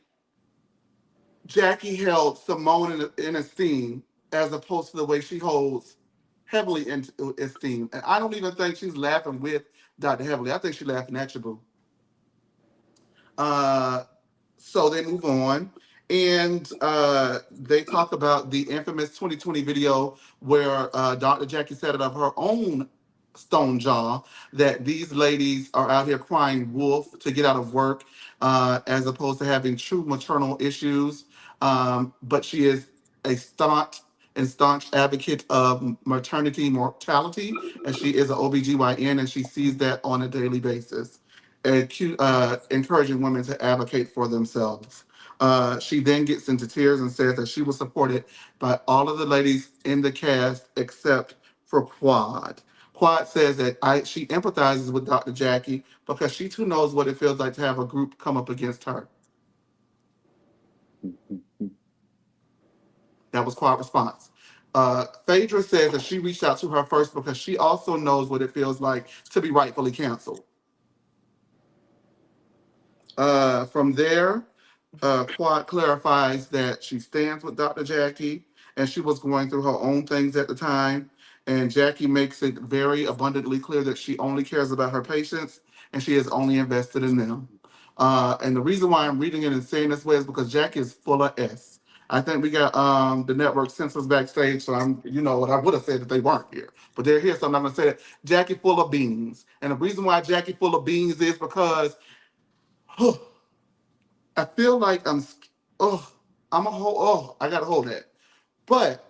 Jackie held Simone in esteem as opposed to the way she holds Heavily in esteem. And I don't even think she's laughing with Dr. Heavily. I think she's laughing at you, boo. So they move on. And they talk about the infamous 2020 video where Dr. Jackie said it of her own stone jaw that these ladies are out here crying wolf to get out of work as opposed to having true maternal issues. But she is a staunch advocate of maternity mortality, and she is an OBGYN, and she sees that on a daily basis, and encouraging women to advocate for themselves. She then gets into tears and says that she was supported by all of the ladies in the cast except for Quad. Quad says that she empathizes with Dr. Jackie because she too knows what it feels like to have a group come up against her. That was Quad's response. Phaedra says that she reached out to her first because she also knows what it feels like to be rightfully canceled. From there, Quad clarifies that she stands with Dr. Jackie and she was going through her own things at the time. And Jackie makes it very abundantly clear that she only cares about her patients and she has only invested in them. And the reason why I'm reading it and saying this way is because Jackie is full of S. I think we got the network censors backstage, so I'm, you know, what I would have said if they weren't here, but they're here, so I'm not gonna say that. Jackie full of beans, and the reason why Jackie full of beans is because I feel like I'm a whole, I gotta hold that, but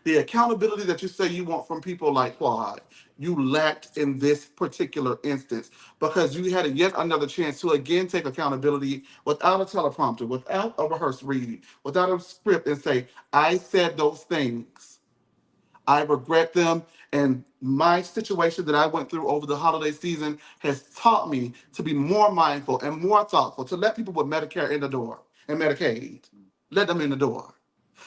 the accountability that you say you want from people like Quad, you lacked in this particular instance because you had yet another chance to again take accountability without a teleprompter, without a rehearsed read, without a script and say, I said those things. I regret them. And my situation that I went through over the holiday season has taught me to be more mindful and more thoughtful, to let people with Medicare in the door and Medicaid, let them in the door,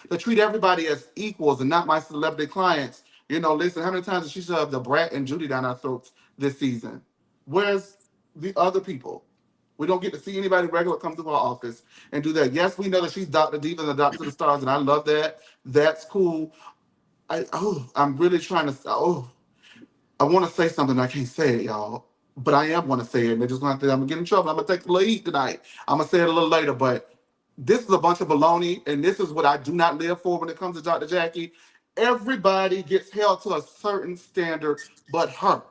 to treat everybody as equals and not my celebrity clients. You know, listen, how many times did she shoved the Brat and Judy down our throats this season? Where's the other people? We don't get to see anybody regular come through our office and do that. Yes, we know that she's Dr. Diva and the Doctor of the Stars, and I love that. That's cool. I'm really trying to. I want to say something. I can't say it, y'all. But I am going to say it. And they're just going to think I'm going to get in trouble. I'm going to take a little heat tonight. I'm going to say it a little later. But this is a bunch of baloney. And this is what I do not live for when it comes to Dr. Jackie. Everybody gets held to a certain standard but her.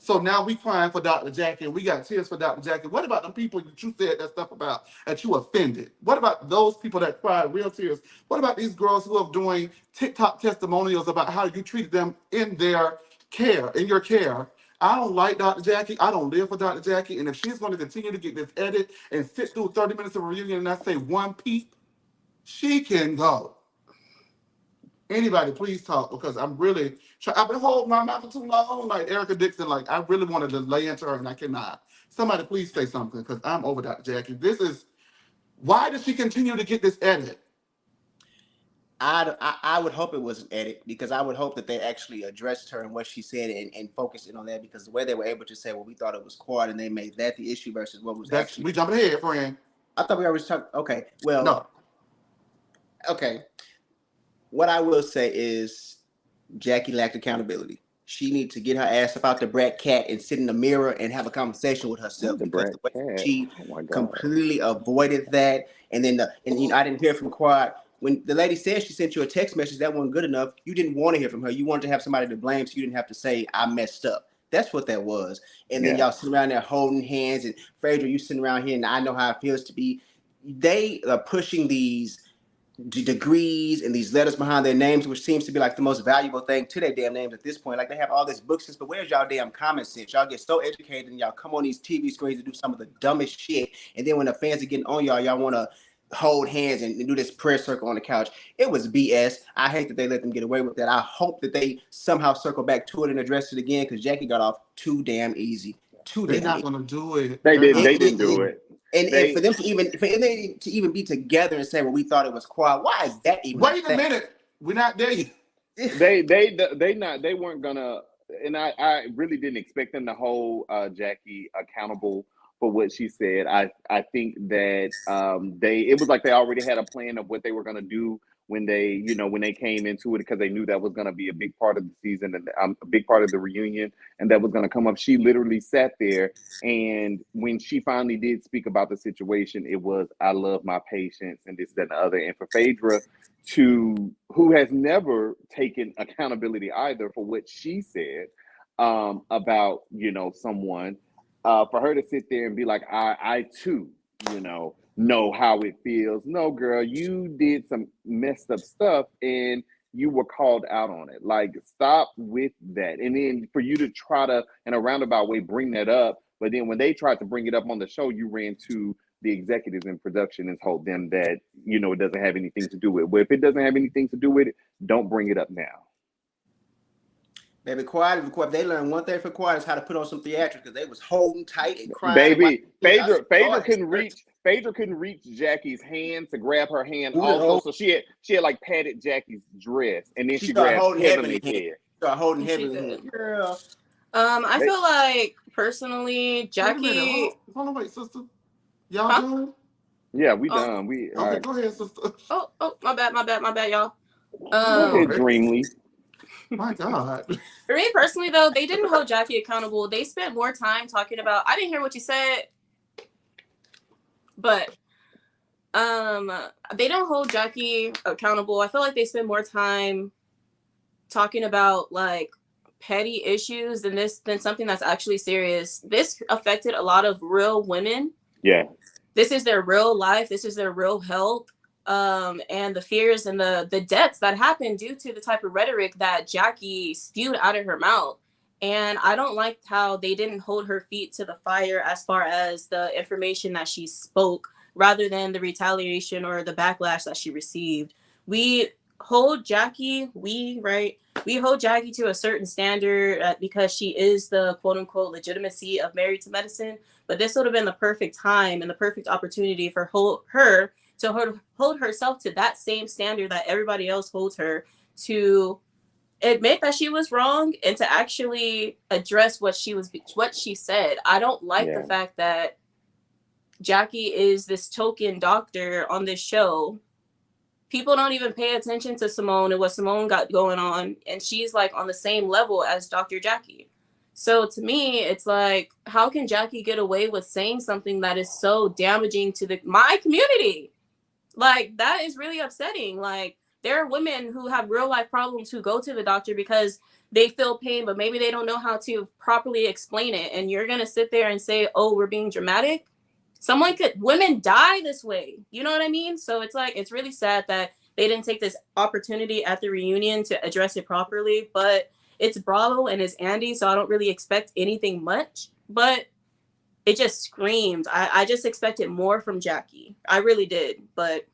So now we crying for Dr. Jackie and we got tears for Dr. Jackie. What about the people that you said that stuff about, that you offended? What about those people that cried real tears? What about these girls who are doing TikTok testimonials about how you treated them in their care, in your care? I don't like Dr. Jackie. I don't live for Dr. Jackie. And if she's going to continue to get this edit and sit through 30 minutes of a reunion and not say one peep, she can go. Anybody, please talk because I'm really I've been holding my mouth for too long, like Erica Dixon. Like I really wanted to lay into her and I cannot. Somebody, please say something because I'm over Dr. Jackie. This is why does she continue to get this edit? I would hope it was an edit because I would hope that they actually addressed her and what she said and focused in on that because the way they were able to say, well, we thought it was Quad and they made that the issue versus what was That's actually. we jumping ahead, friend. I thought we always talked. Okay, well, No. Okay. What I will say is Jackie lacked accountability. She needs to get her ass up out the brat cat and sit in the mirror and have a conversation with herself The because brat the way cat. she Oh my God. completely avoided that. And then I didn't hear from Quad. When the lady said she sent you a text message that wasn't good enough, you didn't want to hear from her. You wanted to have somebody to blame so you didn't have to say, I messed up. That's what that was. And then y'all sitting around there holding hands and Phaedra, you sitting around here and I know how it feels to be. They are pushing these degrees and these letters behind their names, which seems to be like the most valuable thing to their damn names at this point. Like they have all this book sense, but where's y'all damn common sense? Y'all get so educated and y'all come on these TV screens to do some of the dumbest shit. And then when the fans are getting on y'all want to hold hands and do this prayer circle on the couch. It was BS. I hate that they let them get away with that. I hope that they somehow circle back to it and address it again because Jackie got off too damn easy. They're not gonna do it. They didn't do it. And for them to even be together and say, well, we thought it was Quad. Why is that even? Wait a minute. We're not there yet. They weren't gonna, and I really didn't expect them to hold Jackie accountable for what she said. I think that it was like they already had a plan of what they were gonna do when they came into it because they knew that was gonna be a big part of the season and a big part of the reunion and that was gonna come up. She literally sat there, and when she finally did speak about the situation, it was, I love my patients and this, that, and the other. And for Phaedra, who has never taken accountability either for what she said about someone, for her to sit there and be like, I too know how it feels. No, girl, you did some messed up stuff and you were called out on it. Like, stop with that. And then for you to try to, in a roundabout way, bring that up, but then when they tried to bring it up on the show, you ran to the executives in production and told them that, it doesn't have anything to do with it. But if it doesn't have anything to do with it, don't bring it up now. Baby, Quad, they learned one thing from Quad is how to put on some theatrics because they was holding tight and crying. Baby, Phaedra couldn't reach Jackie's hand to grab her hand also. So she had like patted Jackie's dress and then she grabbed Heavenly's head. Started holding Heavenly's hand. Girl. I feel like personally, Jackie. Hold on, wait, sister. Y'all done? Yeah, we done. Okay, go ahead, sister. Oh, my bad, y'all. Go ahead, Dreamly. My God. For me personally, though, they didn't hold Jackie accountable. They spent more time talking about. I didn't hear what you said, but they don't hold Jackie accountable. I feel like they spend more time talking about like petty issues than something that's actually serious. This affected a lot of real women. Yeah. This is their real life. This is their real health. And the fears and the deaths that happened due to the type of rhetoric that Jackie spewed out of her mouth. And I don't like how they didn't hold her feet to the fire as far as the information that she spoke, rather than the retaliation or the backlash that she received. We hold Jackie, right? We hold Jackie to a certain standard because she is the quote unquote legitimacy of Married to Medicine. But this would have been the perfect time and the perfect opportunity for her to hold herself to that same standard that everybody else holds her to, admit that she was wrong and to actually address what she said. I don't like the fact that Jackie is this token doctor on this show. People don't even pay attention to Simone and what Simone got going on, and she's like on the same level as Dr. Jackie. So to me, it's like, how can Jackie get away with saying something that is so damaging to my community? Like, that is really upsetting. Like, there are women who have real life problems who go to the doctor because they feel pain, but maybe they don't know how to properly explain it. And you're going to sit there and say, oh, we're being dramatic. Women die this way. You know what I mean? So it's like, it's really sad that they didn't take this opportunity at the reunion to address it properly. But it's Bravo and it's Andy, so I don't really expect anything much. But it just screamed. I just expected more from Jackie. I really did, but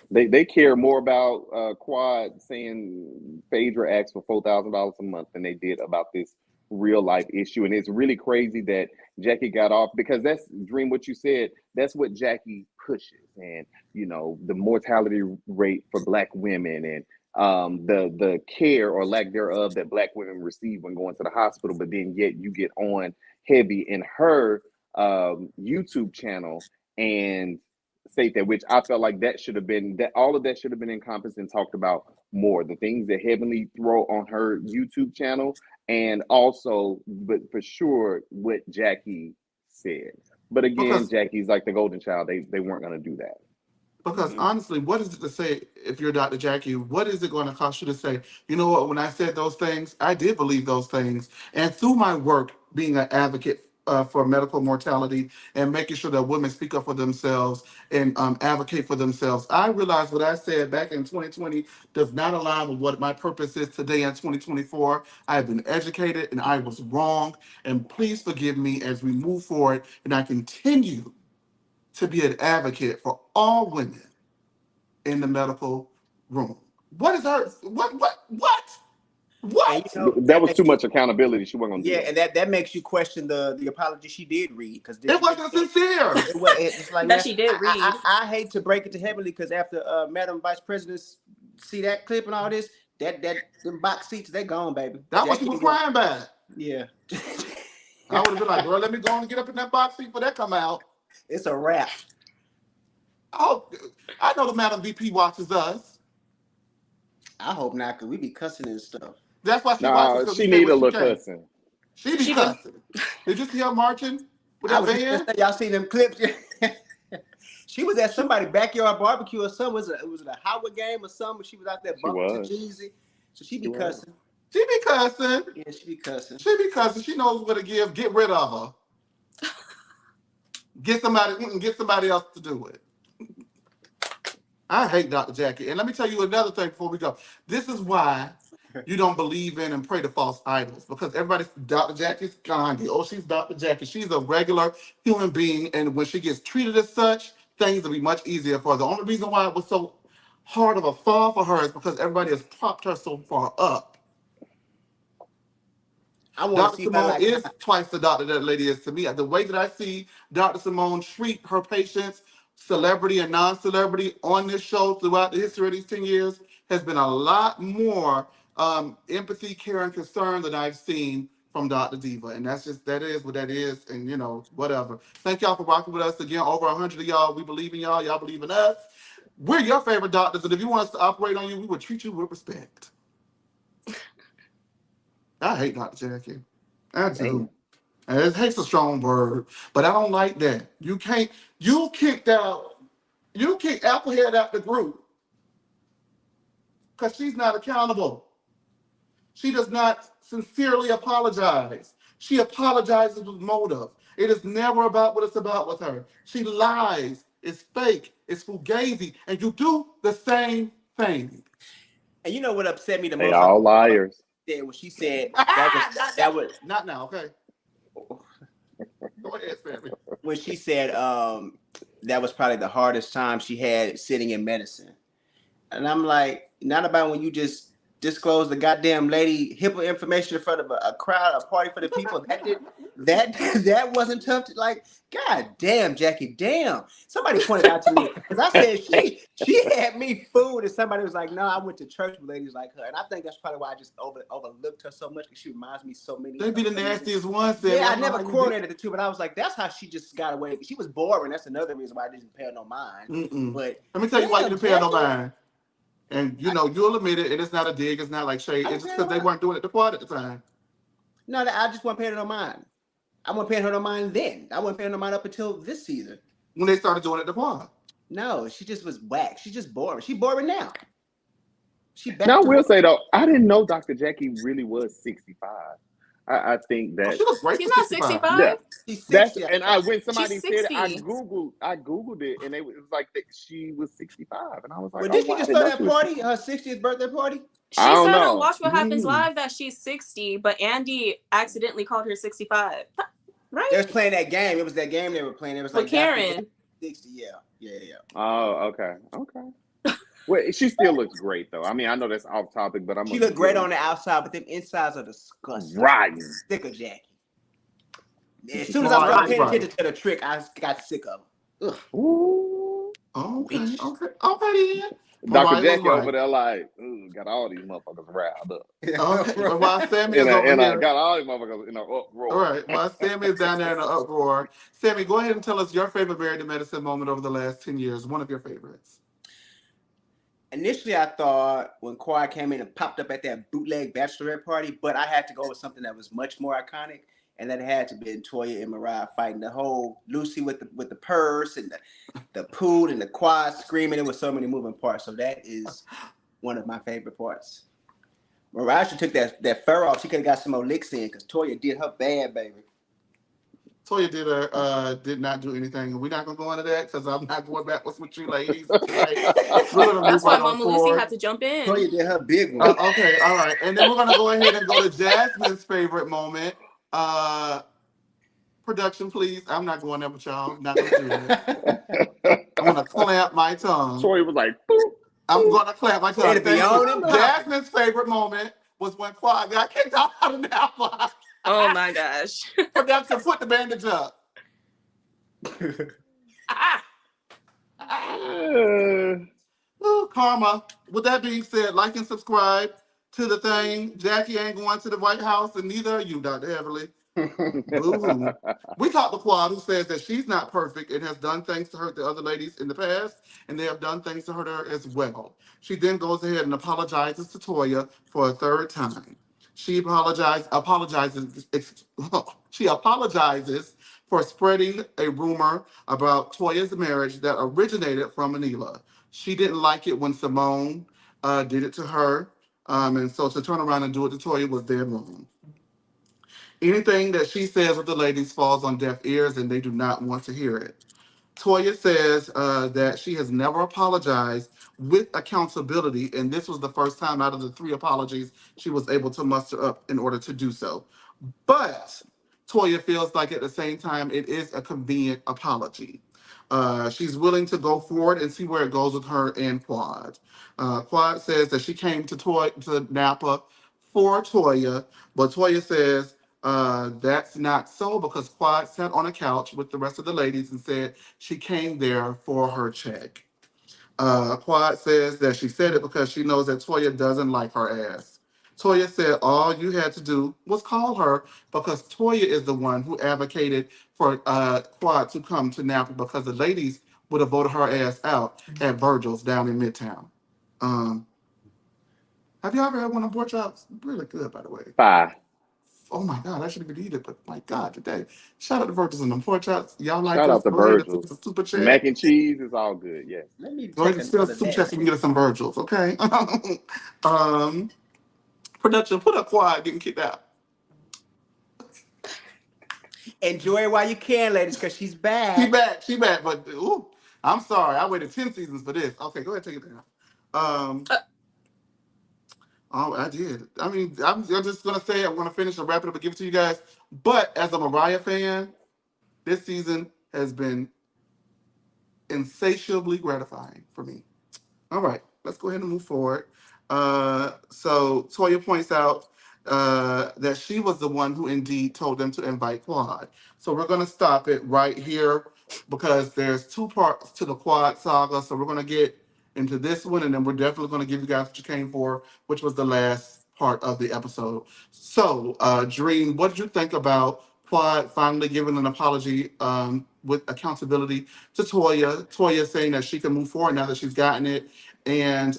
they care more about Quad saying Phaedra asked for $4,000 a month than they did about this real life issue. And it's really crazy that Jackie got off, because that's, Dream, what you said, that's what Jackie pushes. And you know, the mortality rate for Black women, and the care or lack thereof that Black women receive when going to the hospital. But then yet you get on heavy in her YouTube channel and state that, which I felt like that should have been, that all of that should have been encompassed and talked about more. The things that Heavenly throw on her YouTube channel, and also, but for sure, what Jackie said. But again, Jackie's like the golden child. They weren't going to do that. Because honestly, what is it to say if you're Dr. Jackie? What is it going to cost you to say, you know what, when I said those things, I did believe those things. And through my work being an advocate for medical mortality and making sure that women speak up for themselves and advocate for themselves, I realized what I said back in 2020 does not align with what my purpose is today in 2024. I have been educated and I was wrong. And please forgive me as we move forward and I continue to be an advocate for all women in the medical room. What is her? What? And you know, that was too much accountability. She wasn't gonna do and that makes you question the apology she did read, because it wasn't sincere. It's like that she did read. I hate to break it to Heavenly, because after Madam Vice President see that clip and all this, that them box seats, they gone, baby. That was she was crying bad. Yeah. I would have been like, girl, let me go and get up in that box seat for that come out. It's a wrap. Oh, I know the Madam VP watches us. I hope not, because we be cussing and stuff. That's why she watches. She need a little cussing. She be cussing. Did you see her marching with that van? Y'all seen them clips? She was at somebody's backyard barbecue or something. Was it a Howard game or something? She was out there bumping to Jeezy. So she be cussing. She be cussing. Yeah, she be cussing. She be cussing. She knows what to give. Get rid of her. Get somebody else to do it. I hate Dr. Jackie. And let me tell you another thing before we go. This is why you don't believe in and pray to false idols. Because everybody's Dr. Jackie's Gandhi. Oh, she's Dr. Jackie. She's a regular human being. And when she gets treated as such, things will be much easier for her. The only reason why it was so hard of a fall for her is because everybody has propped her so far up. Dr. Simone is twice the doctor that lady is to me. The way that I see Dr. Simone treat her patients, celebrity and non-celebrity, on this show throughout the history of these 10 years has been a lot more empathy, care, and concern than I've seen from Dr. Diva. And that is what that is. And, you know, whatever. Thank y'all for rocking with us again. Over 100 of y'all. We believe in y'all. Y'all believe in us. We're your favorite doctors. And if you want us to operate on you, we would treat you with respect. I hate Dr. Jackie. I do. Damn. And hate's a strong word, but I don't like that. You kicked Applehead out the group because she's not accountable. She does not sincerely apologize. She apologizes with motive. It is never about what it's about with her. She lies. It's fake. It's fugazi. And you do the same thing. And you know what upset me the They most? all liars. When she said that was not now, okay? Go ahead, Sammy. When she said that was probably the hardest time she had sitting in medicine. And I'm like, not about when you just disclosed the goddamn lady HIPAA information in front of a crowd, a party for the people. That wasn't tough to, like, god damn, Jackie, damn. Somebody pointed out to me because I said she had me fooled, and somebody was like, no, I went to church with ladies like her. And I think that's probably why I just overlooked her so much, because she reminds me so many. They be the nastiest ones. Yeah, I never correlated the two, but I was like, that's how she just got away. She was boring. That's another reason why I didn't pay her no mind. But let me tell you why you didn't pay her no mind. And you'll admit it, and it's not a dig, it's not like shade. It's just because they weren't doing it the quad at the time. No, I just wasn't paying her no mind. I wasn't paying her no mind then. I wasn't paying her no mind up until this season. When they started doing it the quad. No, she just was whack. She's just boring. She's boring now. Now I will say though, I didn't know Dr. Jackie really was 65. I think that she looks great. She's not 65. Yeah. She's 60. When somebody She's said it, 60. I googled it, and it was like that she was 65, and I was like, Well, did she just throw that party, her 60th birthday party? She said on Watch What Happens Live that she's 60, but Andy accidentally called her 65. Right? They was playing that game. It was that game they were playing. It was like Karen. 60. Yeah. Oh, okay. Well, she still looks great though. I mean, I know that's off topic, but she looked great on the outside, but them insides are disgusting. Right. Sick of Jackie. As soon as I started paying attention to the trick, I got sick of her. Ugh. Ooh. Okay. Then. Dr. Jackie over there like, got all these motherfuckers riled up. Okay, but while Sammy is over here, got all these motherfuckers in an uproar. All right, while Sammy is down there in an uproar, Sammy, go ahead and tell us your favorite Married to Medicine moment over the last 10 years. One of your favorites. Initially, I thought when Quad came in and popped up at that bootleg bachelorette party, but I had to go with something that was much more iconic, and that had to be Toya and Mariah fighting the whole Lucy with the purse and the pool and the Quad screaming. There was so many moving parts, so that is one of my favorite parts. Mariah took that fur off. She could have got some more licks in because Toya did her bad, baby. Toya did not do anything. We're not gonna go into that because I'm not going backwards with you ladies. That's why Mama Lucy had to jump in. Toya did her big one. Okay, all right, and then we're gonna go ahead and go to Jasmine's favorite moment. Production, please. I'm not going there with y'all. Not gonna do it. I'm gonna clamp my tongue. Toya was like, boop. I'm gonna clamp my tongue. Jasmine's favorite moment was when Quad got kicked out of the Napa. Oh my gosh. Production, put the bandage up. Ooh, karma. With that being said, like and subscribe to the thing. Jackie ain't going to the White House, and neither are you, Dr. Heverly. Boo-hoo. We talked to Quad, who says that she's not perfect and has done things to hurt the other ladies in the past, and they have done things to hurt her as well. She then goes ahead and apologizes to Toya for a third time. She apologizes for spreading a rumor about Toya's marriage that originated from Manila. She didn't like it when Simone did it to her, and so to turn around and do it to Toya was dead wrong. Anything that she says with the ladies falls on deaf ears, and they do not want to hear it. Toya says that she has never apologized with accountability, and this was the first time out of the 3 apologies she was able to muster up in order to do so. But Toya feels like at the same time it is a convenient apology. She's willing to go forward and see where it goes with her and Quad. Quad says that she came to Napa for Toya, but Toya says that's not so because Quad sat on a couch with the rest of the ladies and said she came there for her check. Quad says that she said it because she knows that Toya doesn't like her ass. Toya said all you had to do was call her because Toya is the one who advocated for Quad to come to Napa because the ladies would have voted her ass out at Virgil's down in Midtown. Have you ever had one of pork chops? Really good, by the way. 5. Oh my God, I should have been eating, but my God, today. Shout out to Virgils and them pork chops. Y'all like Shout us? out to Go ahead and send Virgil. us a super Mac chat. and cheese is all good. Yes. Let me Go ahead take and send us another a super chat dab. so we can get us some Virgils, okay? Production, put up Quad getting kicked out. Enjoy it while you can, ladies, because she's She back. back, but ooh, I'm sorry. I waited 10 seasons for this. Okay, go ahead, take it down. Oh, I did. I mean, I'm just gonna say I'm gonna finish and wrap it up and give it to you guys. But as a Mariah fan, this season has been insatiably gratifying for me. All right, let's go ahead and move forward. So Toya points out that she was the one who indeed told them to invite Quad. So we're gonna stop it right here because there's two parts to the Quad saga. So we're gonna get into this one, and then we're definitely gonna give you guys what you came for, which was the last part of the episode. So, Dream, what did you think about Quad finally giving an apology with accountability to Toya? Toya saying that she can move forward now that she's gotten it, and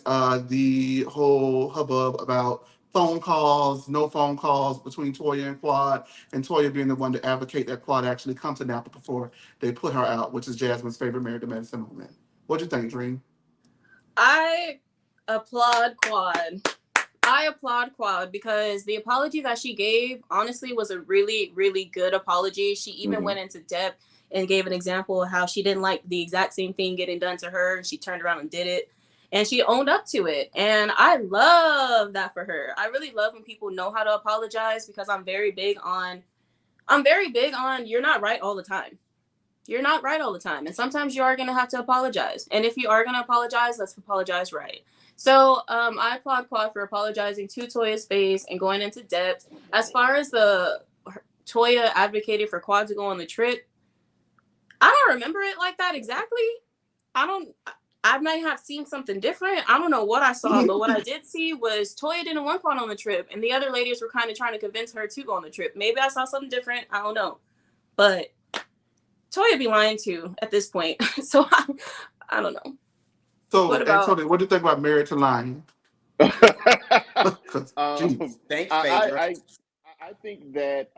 the whole hubbub about phone calls, no phone calls between Toya and Toya being the one to advocate that Quad actually come to Napa before they put her out, which is Jasmine's favorite Married to Medicine moment. What'd you think, Dream? I applaud Quad. Because the apology that she gave, honestly, was a really, really good apology. She even went into depth and gave an example of how she didn't like the exact same thing getting done to her, and she turned around and did it. And she owned up to it. And I love that for her. I really love when people know how to apologize, because I'm very big on you're not right all the time. You're not right all the time. And sometimes you are going to have to apologize. And if you are going to apologize, let's apologize right. So I applaud Quad for apologizing to Toya's face and going into depth. As far as Toya advocated for Quad to go on the trip, I don't remember it like that exactly. I might have seen something different. I don't know what I saw, but what I did see was Toya didn't want Quad on the trip, and the other ladies were kind of trying to convince her to go on the trip. Maybe I saw something different. I don't know. But Toya be lying too at this point. So I don't know. So, What about Tony, what do you think about Married to Lying? Geez. Thanks, Phaedra. I think that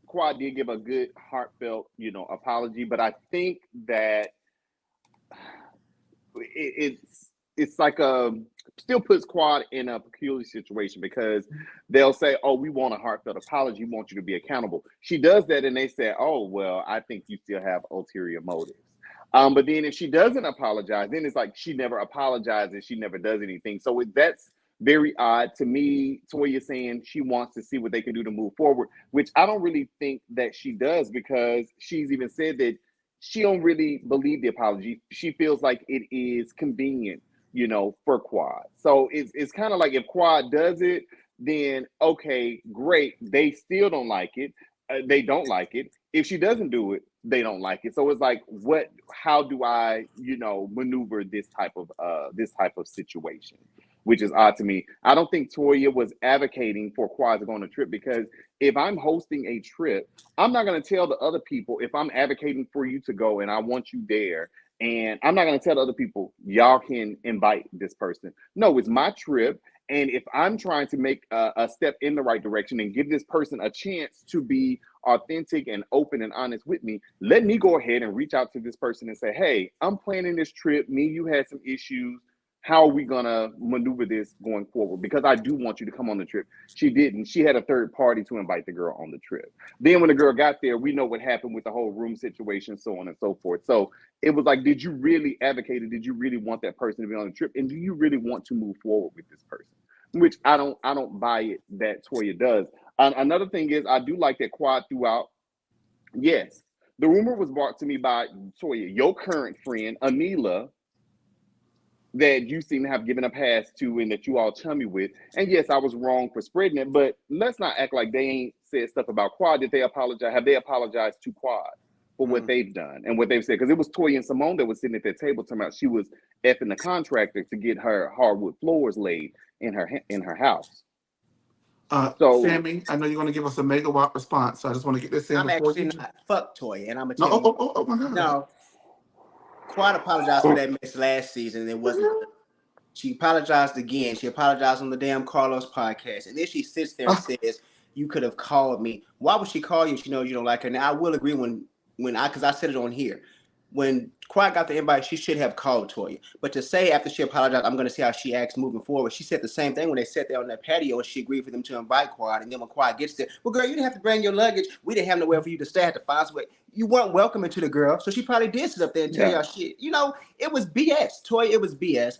Quad did give a good heartfelt, apology, but I think that it's like still puts Quad in a peculiar situation, because they'll say, "Oh, we want a heartfelt apology. We want you to be accountable." She does that, and they say, "Oh, well, I think you still have ulterior motives." But then if she doesn't apologize, then it's like she never apologizes. She never does anything. So that's very odd to me. Toya saying she wants to see what they can do to move forward, which I don't really think that she does, because she's even said that she don't really believe the apology. She feels like it is convenient, for Quad. So it's kind of like, if Quad does it, then okay, great. They still don't like it. They don't like it. If she doesn't do it, they don't like it. So it's like, how do I, maneuver this type of situation? Which is odd to me. I don't think Toya was advocating for Quad to go on a trip, because if I'm hosting a trip, I'm not going to tell the other people, if I'm advocating for you to go and I want you there, and I'm not going to tell the other people, y'all can invite this person. No, it's my trip. And if I'm trying to make a step in the right direction and give this person a chance to be authentic and open and honest with me, let me go ahead and reach out to this person and say, "Hey, I'm planning this trip. Me, you had some issues. How are we gonna maneuver this going forward? Because I do want you to come on the trip." She didn't. She had a third party to invite the girl on the trip. Then when the girl got there, we know what happened with the whole room situation, so on and so forth. So it was like, did you really advocate it? Did you really want that person to be on the trip? And do you really want to move forward with this person? Which I don't buy it that Toya does. Another thing is, I do like that Quad throughout. Yes, the rumor was brought to me by Toya, your current friend, Anila, that you seem to have given a pass to and that you all chummy with. And yes, I was wrong for spreading it, but let's not act like they ain't said stuff about Quad. Did they apologize? Have they apologized to Quad for what they've done and what they've said? Because it was Toya and Simone that was sitting at that table talking about she was effing the contractor to get her hardwood floors laid in her house. So Sammy, I know you're going to give us a megawatt response, so I just want to get this in I'm before actually you. not. Fuck Toya, and I'm gonna No, tell you. oh my God. No, Quad apologized for that mess last season, and it wasn't. She apologized again. She apologized on the damn Carlos podcast, and then she sits there and says, you could have called me. Why would she call you if she knows you don't like her? Now I will agree because I said it on here. When Quiet got the invite, she should have called Toya. But to say after she apologized, I'm going to see how she acts moving forward. She said the same thing when they sat there on that patio and she agreed for them to invite Quiet. And then when Quiet gets there, well, girl, you didn't have to bring your luggage. We didn't have nowhere for you to stay. I had to find some way. You weren't welcoming to the girl. So she probably did sit up there and tell y'all shit. It was BS. Toya, it was BS.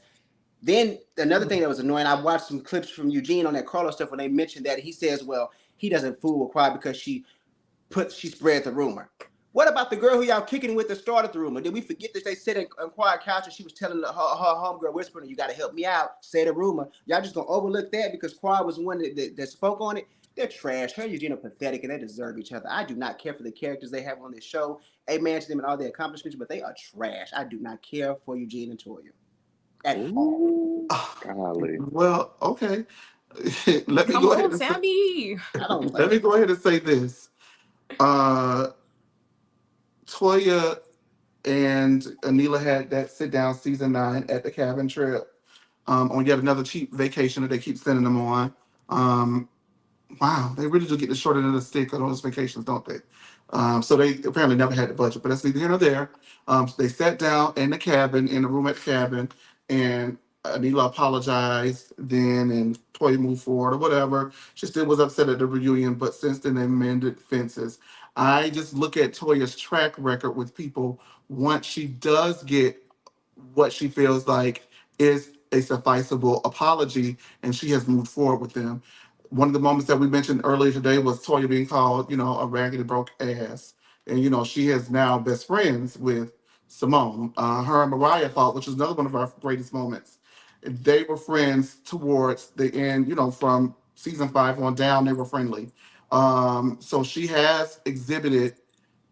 Then another thing that was annoying, I watched some clips from Eugene on that Carlos stuff when they mentioned that he says, well, he doesn't fool with Quiet because she spread the rumor. What about the girl who y'all kicking with that started the rumor? Did we forget that they sat on Quiet couch and she was telling her homegirl whispering, you got to help me out, say the rumor. Y'all just going to overlook that because Quiet was the one that spoke on it? They're trash. Her and Eugene are pathetic and they deserve each other. I do not care for the characters they have on this show. Amen to them and all their accomplishments, but they are trash. I do not care for Eugene and Toya at all. Golly. Well, okay. Let me Come go ahead on, and say, Sammy. I don't let like me it. go ahead and say this. Toya and Anila had that sit down season 9 at the cabin trip. On yet another cheap vacation that they keep sending them on. Um, wow, they really do get the short end of the stick on those vacations, don't they? So they apparently never had the budget, but that's neither here nor there. So they sat down in the cabin, in the room at the cabin, and Anila apologized then, and Toya moved forward or whatever. She still was upset at the reunion, but since then they mended fences. I just look at Toya's track record with people once she does get what she feels like is a sufficeable apology, and she has moved forward with them. One of the moments that we mentioned earlier today was Toya being called, a raggedy broke ass. And, she is now best friends with Simone. Her and Mariah fought, which is another one of our greatest moments. They were friends towards the end, from season 5 on down, they were friendly. So she has exhibited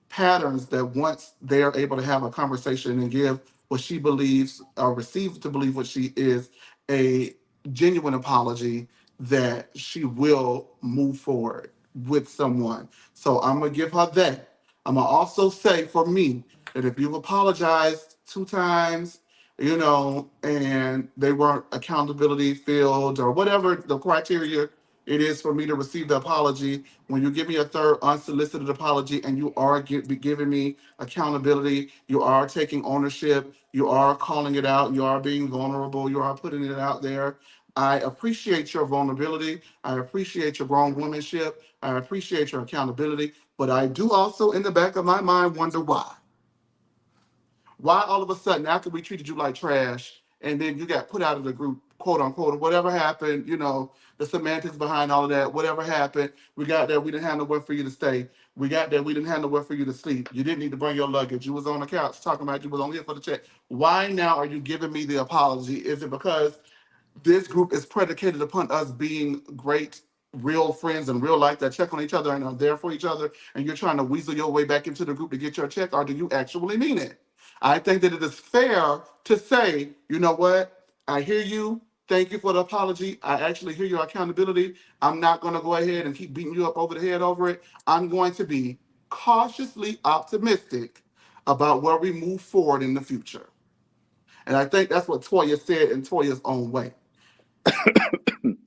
patterns that once they are able to have a conversation and give what she believes or receive to believe what she is a genuine apology, that she will move forward with someone. So I'm gonna give her that. I'm gonna also say for me that if you've apologized 2 times, and they weren't accountability filled or whatever the criteria it is for me to receive the apology. When you give me a third unsolicited apology and you are giving me accountability, you are taking ownership, you are calling it out, you are being vulnerable, you are putting it out there. I appreciate your vulnerability. I appreciate your grown womanship. I appreciate your accountability. But I do also, in the back of my mind, wonder why. Why all of a sudden, after we treated you like trash, and then you got put out of the group, quote unquote, or whatever happened, the semantics behind all of that, whatever happened, we got that we didn't have nowhere for you to stay. We got that we didn't have nowhere for you to sleep. You didn't need to bring your luggage. You was on the couch talking about you was only here for the check. Why now are you giving me the apology? Is it because this group is predicated upon us being great, real friends in real life that check on each other and are there for each other, and you're trying to weasel your way back into the group to get your check, or do you actually mean it? I think that it is fair to say, you know what? I hear you. Thank you for the apology. I actually hear your accountability. I'm not going to go ahead and keep beating you up over the head over it. I'm going to be cautiously optimistic about where we move forward in the future. And I think that's what Toya said in Toya's own way.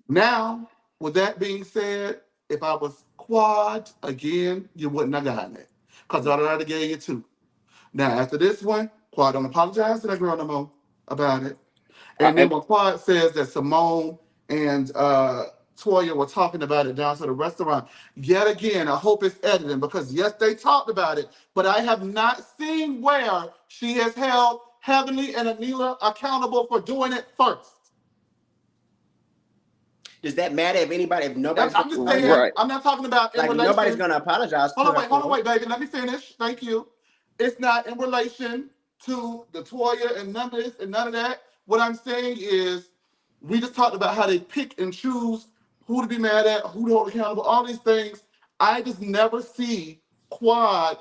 Now, with that being said, if I was quad again, you wouldn't have gotten it. Because I'd already gave you 2. Now, after this one, Quad don't apologize to that girl no more about it. And then And when Quad says that Simone and Toya were talking about it down to the restaurant, yet again, I hope it's editing because, yes, they talked about it, but I have not seen where she has held Heavenly and Anila accountable for doing it first. Does that matter if nobody's I'm just gonna saying, right. I'm not talking about in like if nobody's relation. gonna apologize to Hold on, her wait, hold on, for it? wait, baby. Let me finish. Thank you. It's not in relation to the Toya and none of this and none of that. What I'm saying is, we just talked about how they pick and choose who to be mad at, who to hold accountable, all these things. I just never see Quad.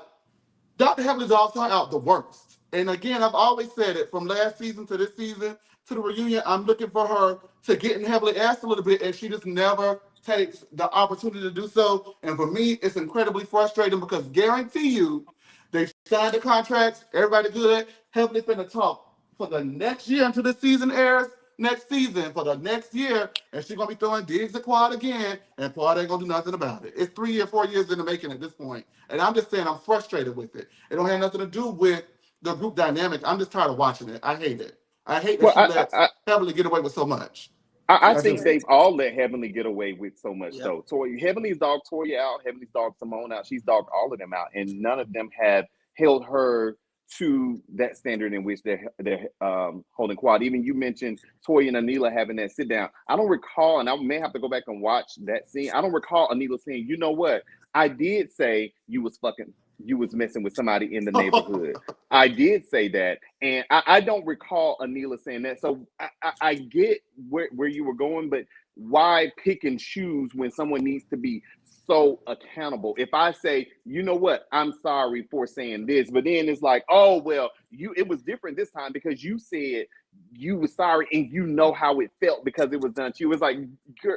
Dr. Heavenly's also out the worst. And again, I've always said it from last season to this season to the reunion. I'm looking for her to get in Heavenly ass a little bit, and she just never takes the opportunity to do so. And for me, it's incredibly frustrating because guarantee you, they signed the contracts, everybody good. Heavenly finna talk for the next year until this season airs. next season for the next year, and she's gonna be throwing digs at Quad again, and Quad ain't gonna do nothing about it. It's 3 or 4 years in the making at this point, and I'm just saying I'm frustrated with it. It don't have nothing to do with the group dynamic. I'm just tired of watching it. I hate it. I hate that Well, she lets Heavily get away with so much. I I think do. they've all let Heavenly get away with so much Yep. though. Heavenly's dog Toya out, Heavenly's dog Simone out. She's dogged all of them out, and none of them have held her to that standard in which they're holding Quad. Even you mentioned Toya and Anila having that sit down. I don't recall, and I may have to go back and watch that scene. I don't recall Anila saying, "You know what? I did say you was messing with somebody in the neighborhood." I did say that, and I don't recall Anila saying that. So I get where you were going, but why pick and choose when someone needs to be so accountable? If I say, you know what, I'm sorry for saying this, but then it's like, oh well, it was different this time because you said you were sorry and you know how it felt because it was done to you. It's like,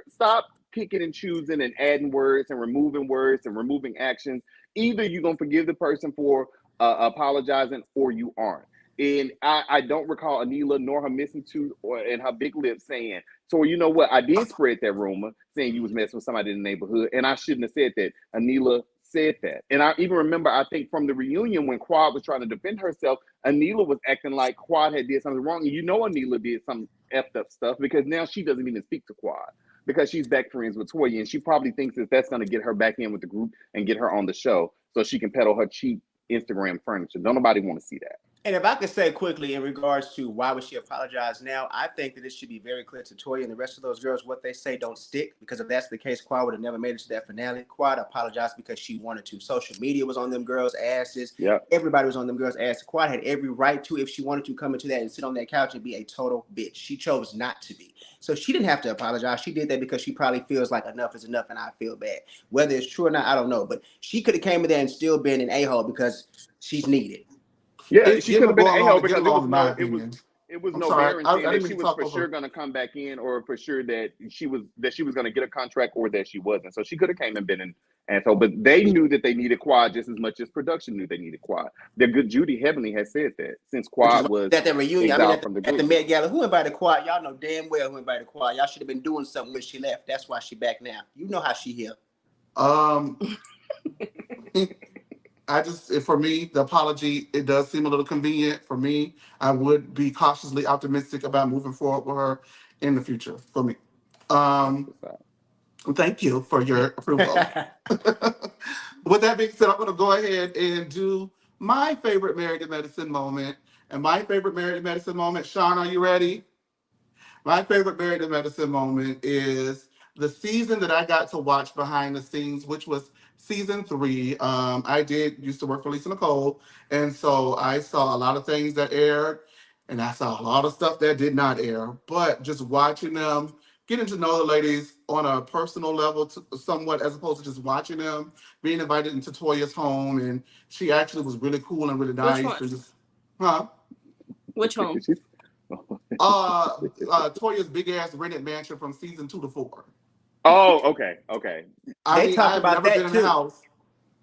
stop picking and choosing and adding words and removing actions. Either you're gonna forgive the person for apologizing or you aren't. And I don't recall Anila nor her missing tooth and her big lips saying, so you know what, I did spread that rumor saying you was messing with somebody in the neighborhood, and I shouldn't have said that. Anila said that. And I even remember, I think from the reunion when Quad was trying to defend herself, Anila was acting like Quad had did something wrong. And you know Anila did some effed up stuff because now she doesn't even speak to Quad because she's back friends with Toya, and she probably thinks that that's going to get her back in with the group and get her on the show so she can peddle her cheap Instagram furniture. Don't nobody want to see that. And if I could say quickly in regards to why would she apologize now, I think that it should be very clear to Toya and the rest of those girls what they say don't stick. Because if that's the case, Quad would have never made it to that finale. Quad apologized because she wanted to. Social media was on them girls' asses. Yep. Everybody was on them girls' asses. Quad had every right to, if she wanted to, come into that and sit on that couch and be a total bitch. She chose not to be. So she didn't have to apologize. She did that because she probably feels like enough is enough and I feel bad. Whether it's true or not, I don't know. But she could have came in there and still been an a-hole because she's needed. Yeah, It's she could giving have been an going a-hole on to get because along, in my opinion. it was I'm no sorry. I guaranteeing that didn't she mean to was talk for over. sure going to come back in or for sure that she was going to get a contract or that she wasn't. So she could have came and been an asshole, but they knew that they needed Quad just as much as production knew they needed Quad. The good Judy Heavenly has said that since Which is Quad was at the reunion. I mean, exiled from the at the group. Met Gala, who invited Quad? Y'all know damn well who invited Quad. Y'all should have been doing something when she left. That's why she back now. You know how she here. For me, the apology, it does seem a little convenient. For me, I would be cautiously optimistic about moving forward with her in the future. For me, thank you for your approval. With that being said, I'm going to go ahead and do my favorite Married to Medicine moment. And my favorite Married to Medicine moment, Sean, are you ready? My favorite Married to Medicine moment is the season that I got to watch behind the scenes, which was season 3. I did used to work for Lisa Nicole, and so I saw a lot of things that aired, and I saw a lot of stuff that did not air. But just watching them, getting to know the ladies on a personal level, somewhat as opposed to just watching them, being invited into Toya's home, and she actually was really cool and really Which nice, one? and just, huh? Which home? Toya's big ass rented mansion from season 2 to 4. Oh, okay. I They mean, talked I've about never been that in a too. house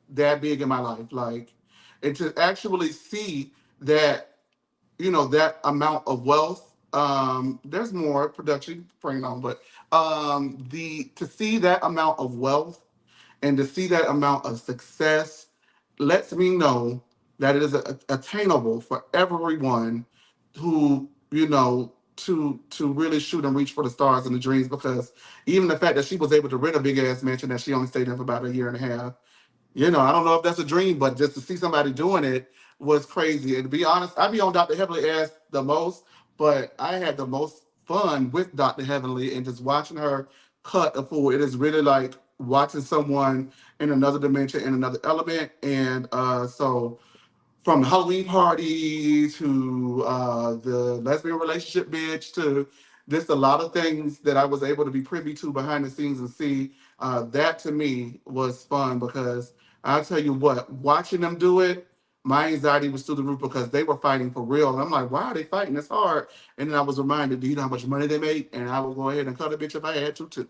that big in my life, like, and to actually see that, that amount of wealth. There's more production bringing on, but the to see that amount of wealth and to see that amount of success lets me know that it is attainable for everyone who to really shoot and reach for the stars and the dreams, because even the fact that she was able to rent a big ass mansion that she only stayed in for about a year and a half, I don't know if that's a dream, but just to see somebody doing it was crazy. And to be honest, I be on Dr. Heavenly ass the most, but I had the most fun with Dr. Heavenly and just watching her cut a fool. It is really like watching someone in another dimension, in another element. And so from the Halloween party to the lesbian relationship bitch to just a lot of things that I was able to be privy to behind the scenes and see. That to me was fun because I'll tell you what, watching them do it, my anxiety was through the roof because they were fighting for real. And I'm like, why are they fighting this hard? And then I was reminded, do you know how much money they make? And I will go ahead and cut a bitch if I had to too.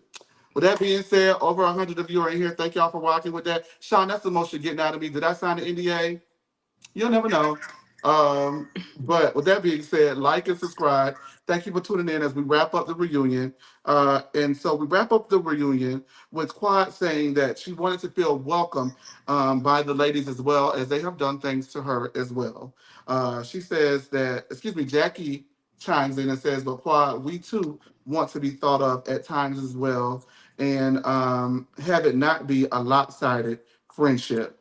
With that being said, over 100 of you are in here. Thank y'all for watching with that. Sean, that's the most you're getting out of me. Did I sign the NDA? You'll never know. But with that being said, like and subscribe. Thank you for tuning in as we wrap up the reunion. And so we wrap up the reunion with Quad saying that she wanted to feel welcome by the ladies as well, as they have done things to her as well. She says that, excuse me, Jackie chimes in and says, but Quad, we too want to be thought of at times as well, and have it not be a lopsided friendship.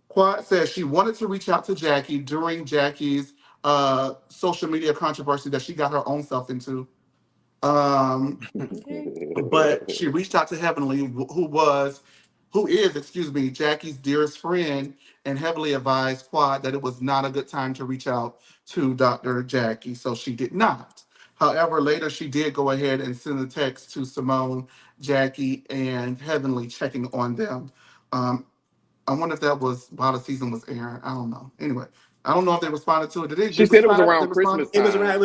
Quad says she wanted to reach out to Jackie during Jackie's social media controversy that she got her own self into. Um, Okay. but she reached out to Heavenly, who is, excuse me, Jackie's dearest friend, and heavily advised Quad that it was not a good time to reach out to Dr. Jackie, so she did not. However, later she did go ahead and send a text to Simone, Jackie, and Heavenly checking on them. Um, I wonder if that was while the season was airing. I don't know. Anyway, I don't know if they responded to it. She Did we said it was find out if they around Christmas responded? It was around. time.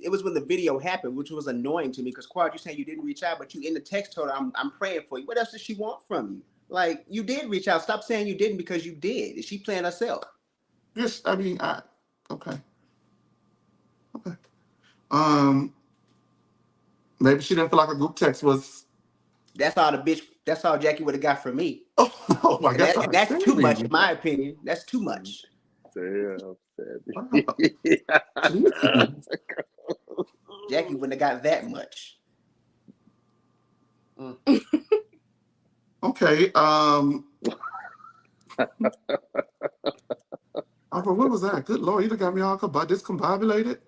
It was when the video happened, which was annoying to me because Quad, you saying you didn't reach out, but you in the text told her, I'm praying for you. What else does she want from you? Like you did reach out. Stop saying you didn't because you did. Is she playing herself? Yes, I mean, okay, okay. Um, maybe she didn't feel like a group text was. That's all the bitch. That's all Jackie would have got from me. Oh my And, and God, that's too much, in Sammy. my opinion. That's too much. Damn, Wow, jeez. Jackie wouldn't have got that much. Okay. What was that? Good Lord, you done got me all discombobulated.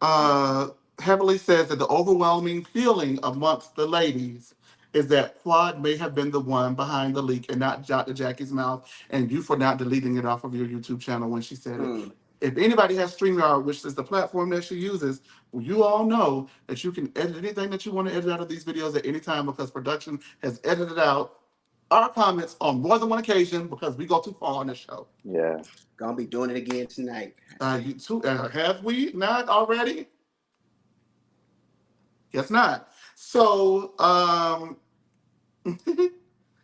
Uh, Heavily says that the overwhelming feeling amongst the ladies is that Quad may have been the one behind the leak and not Dr. Jackie's mouth, and you for not deleting it off of your YouTube channel when she said it. If anybody has StreamYard, which is the platform that she uses, well, you all know that you can edit anything that you want to edit out of these videos at any time because production has edited out our comments on more than one occasion because we go too far on the show. Yeah. Gonna be doing it again tonight. Have we not already? Guess not. So,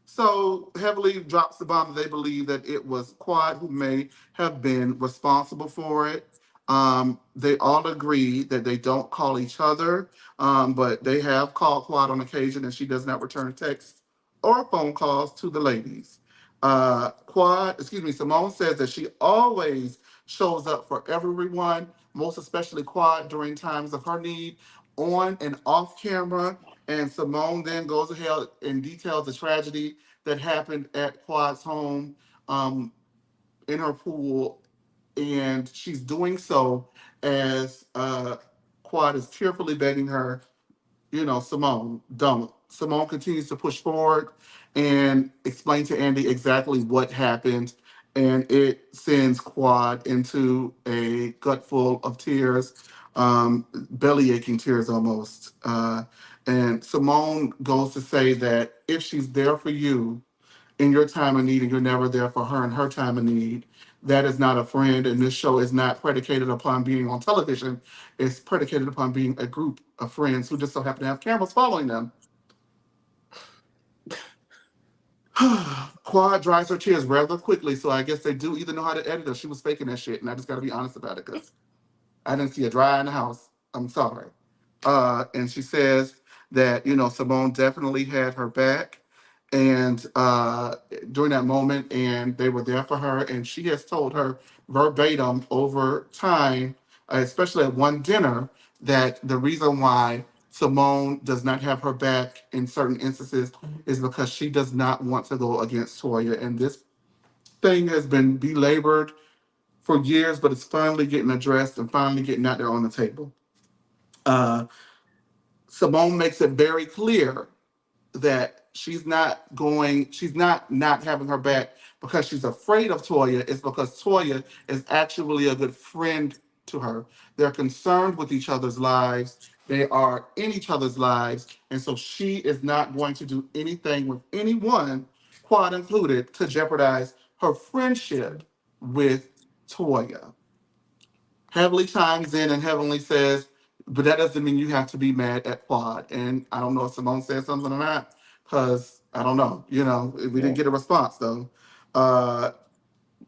so heavily drops the bomb that they believe that it was Quad who may have been responsible for it. They all agree that they don't call each other, but they have called Quad on occasion, and she does not return texts or phone calls to the ladies. Simone says that she always shows up for everyone, most especially Quad during times of her need, on and off camera. And Simone then goes ahead and details the tragedy that happened at Quad's home, in her pool, and she's doing so as Quad is tearfully begging her, Simone, don't. Simone continues to push forward and explain to Andy exactly what happened, and it sends Quad into a gut full of tears, belly aching tears almost. And Simone goes to say that if she's there for you in your time of need and you're never there for her in her time of need, that is not a friend. And this show is not predicated upon being on television. It's predicated upon being a group of friends who just so happen to have cameras following them. Quad dries her tears rather quickly, so I guess they do either know how to edit or she was faking that shit. And I just got to be honest about it because I didn't see a dry in the house. I'm sorry. And she says that, Simone definitely had her back and during that moment, and they were there for her. And she has told her verbatim over time, especially at one dinner, that the reason why Simone does not have her back in certain instances is because she does not want to go against Toya. And this thing has been belabored for years, but it's finally getting addressed and finally getting out there on the table. Uh, Simone makes it very clear that she's not having her back because she's afraid of Toya. It's because Toya is actually a good friend to her. They're concerned with each other's lives. They are in each other's lives. And so she is not going to do anything with anyone, Quad included, to jeopardize her friendship with Toya. Heavenly chimes in and Heavenly says, but that doesn't mean you have to be mad at Quad. And I don't know if Simone said something or not, because I don't know. We didn't get a response though.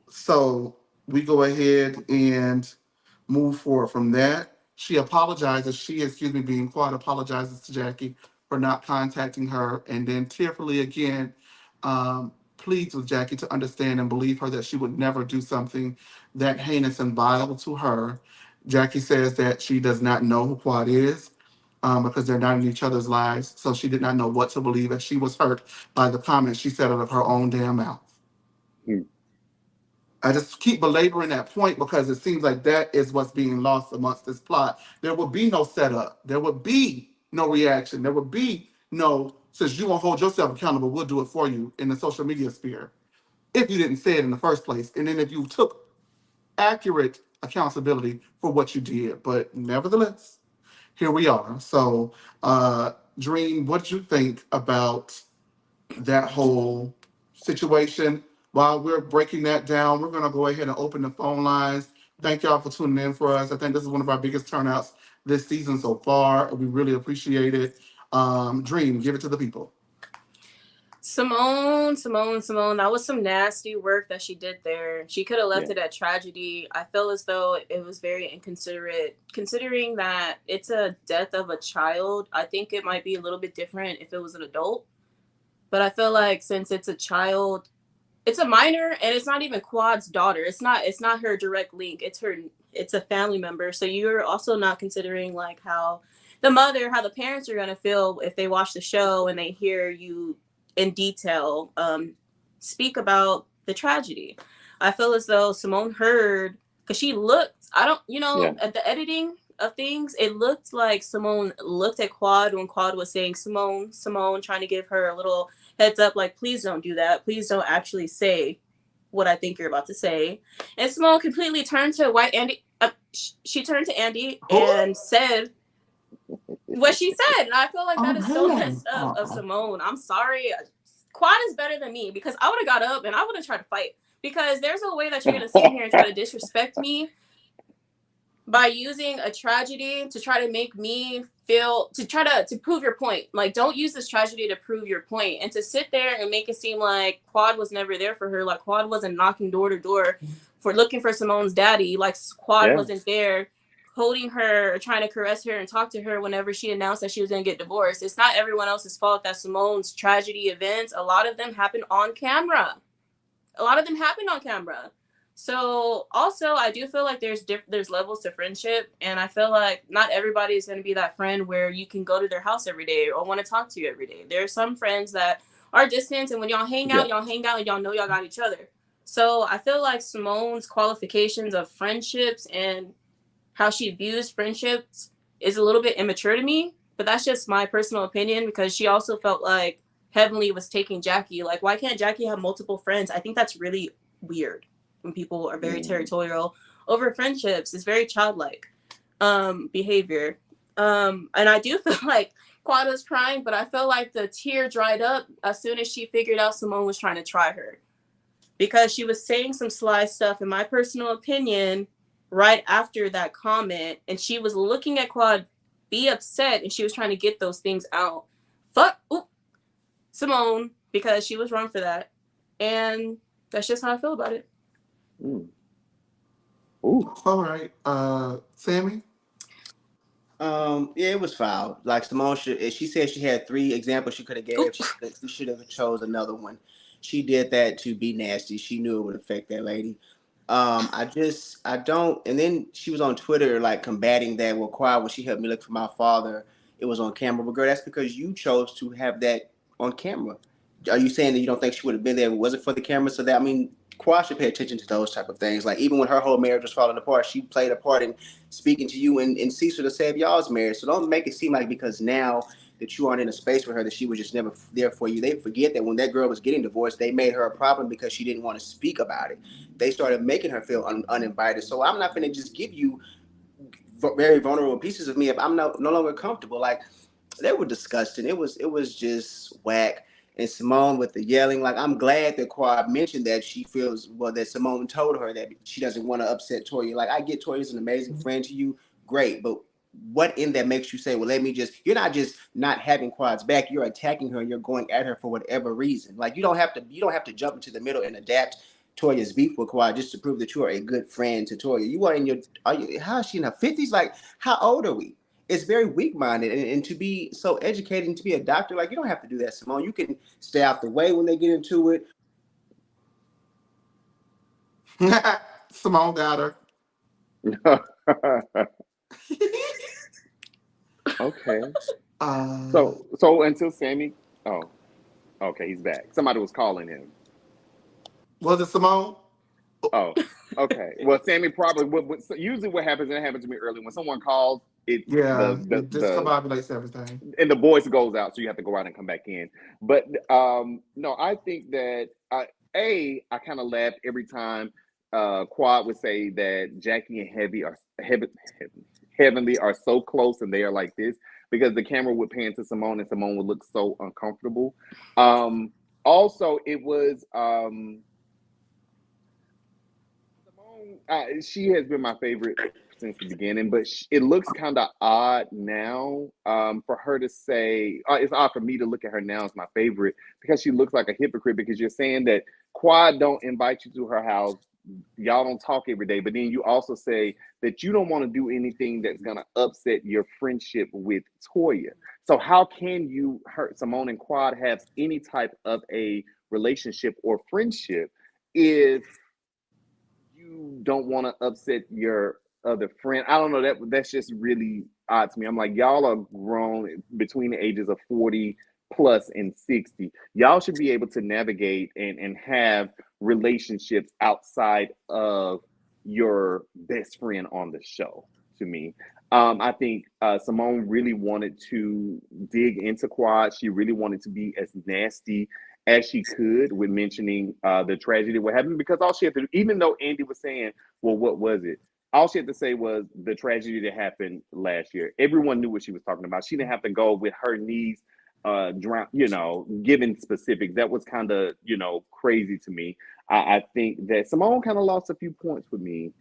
So we go ahead and move forward from that. She apologizes. She, excuse me, being quiet, apologizes to Jackie for not contacting her, and then tearfully again pleads with Jackie to understand and believe her that she would never do something that heinous and vile to her. Jackie says that she does not know who Quad is because they're not in each other's lives, so she did not know what to believe, and she was hurt by the comments she said out of her own damn mouth. Mm. I just keep belaboring that point because it seems like that is what's being lost amongst this plot. There would be no setup. There would be no reaction. There would be no, since you won't hold yourself accountable, we'll do it for you in the social media sphere. If you didn't say it in the first place. And then if you took accurate accountability for what you did. But nevertheless, here we are. So, Dream, what do you think about that whole situation? While we're breaking that down, we're going to go ahead and open the phone lines. Thank y'all for tuning in for us. I think this is one of our biggest turnouts this season so far. We really appreciate it. Dream, give it to the people. Simone, that was some nasty work that she did there. She could have left it at tragedy. I feel as though it was very inconsiderate, considering that it's a death of a child. I think it might be a little bit different if it was an adult. But I feel like since it's a child, it's a minor, and it's not even Quad's daughter. It's not her direct link. It's a family member. So you're also not considering like how the parents are gonna feel if they watch the show and they hear you in detail speak about the tragedy. I feel as though Simone heard, because she looked, I don't, at the editing of things, it looked like Simone looked at Quad when Quad was saying Simone, trying to give her a little heads up, like, please don't do that. Please don't actually say what I think you're about to say. And Simone completely turned to white Andy. She turned to Andy and said what she said. And I feel like that is so messed up of Simone. I'm sorry. Quad is better than me, because I would have got up and I would have tried to fight. Because there's no way that you're going to sit here and try to disrespect me by using a tragedy to try to make me feel, to try to prove your point. Like, don't use this tragedy to prove your point, and to sit there and make it seem like Quad was never there for her, like Quad wasn't knocking door to door for looking for Simone's daddy, like Quad wasn't there holding her or trying to caress her and talk to her whenever she announced that she was going to get divorced. It's not everyone else's fault that Simone's tragedy events, a lot of them happen on camera. So also, I do feel like there's levels to friendship, and I feel like not everybody is going to be that friend where you can go to their house every day or want to talk to you every day. There are some friends that are distant, and when y'all hang out, and y'all know y'all got each other. So I feel like Simone's qualifications of friendships and how she views friendships is a little bit immature to me, but that's just my personal opinion, because she also felt like Heavenly was taking Jackie. Like, why can't Jackie have multiple friends? I think that's really weird when people are very territorial over friendships. It's very childlike behavior. And I do feel like Quad was crying, but I felt like the tear dried up as soon as she figured out Simone was trying to try her, because she was saying some sly stuff, in my personal opinion, right after that comment, and she was looking at Quad be upset, and she was trying to get those things out. Simone, because she was wrong for that. And that's just how I feel about it. Ooh. All right. Sammy? Yeah, it was foul. Like Simone, she said she had 3 examples she could have gave. She should have chose another one. She did that to be nasty. She knew it would affect that lady. I don't. And then she was on Twitter like combating that. Well, Quad, when she helped me look for my father, it was on camera. But girl, that's because you chose to have that on camera. Are you saying that you don't think she would have been there if it wasn't for the camera? So that, I mean, Quad should pay attention to those type of things. Like, even when her whole marriage was falling apart, she played a part in speaking to you and Cecil to save y'all's marriage. So don't make it seem like because now that you aren't in a space with her that she was just never there for you. They forget that when that girl was getting divorced, they made her a problem because she didn't want to speak about it. They started making her feel uninvited. So I'm not going to just give you very vulnerable pieces of me if I'm no longer comfortable. Like, they were disgusting. It was just whack. And Simone with the yelling, like, I'm glad that Quad mentioned that she feels, well, that Simone told her that she doesn't want to upset Toya. Like, I get Toya's an amazing friend to you, great, but what in that makes you say, well, you're not just not having Quad's back, you're attacking her and you're going at her for whatever reason. Like, you don't have to jump into the middle and adapt Toya's beef with Kawhi just to prove that you are a good friend to Toya. You are in your, how is she in her 50s? Like, how old are we? It's very weak minded. And to be so educated and to be a doctor, like, you don't have to do that, Simone. You can stay out the way when they get into it. Simone got her. Okay. uh, So until Sammy, oh, okay, he's back. Somebody was calling him. was it Simone? Oh, okay. Well, Sammy probably would. So usually, what happens, and it happened to me earlier, when someone calls, it Yeah, the it the discombobulates everything. and the voice goes out, so you have to go out and come back in. But no, I think that I kind of laughed every time Quad would say that Jackie and Heavenly are so close and they are like this because the camera would pan to Simone and Simone would look so uncomfortable. Also, it was Simone. She has been my favorite since the beginning, but it looks kind of odd now for her to say. It's odd for me to look at her now as my favorite because she looks like a hypocrite. Because you're saying that Quad don't invite you to her house, y'all don't talk every day, but then you also say that you don't want to do anything that's gonna upset your friendship with Toya. So how can you hurt Simone and Quad have any type of a relationship or friendship if you don't want to upset your other friend? I don't know. That's just really odd to me. I'm like, y'all are grown between the ages of 40 plus and 60. Y'all should be able to navigate and have relationships outside of your best friend on the show. To me, I think Simone really wanted to dig into Quad. She really wanted to be as nasty as she could with mentioning the tragedy that happened because all she had to do, even though Andy was saying, well, what was it? All she had to say was the tragedy that happened last year. Everyone knew what she was talking about. She didn't have to go with her knees drown, giving specifics. That was kind of, crazy to me. I think that Simone kind of lost a few points with me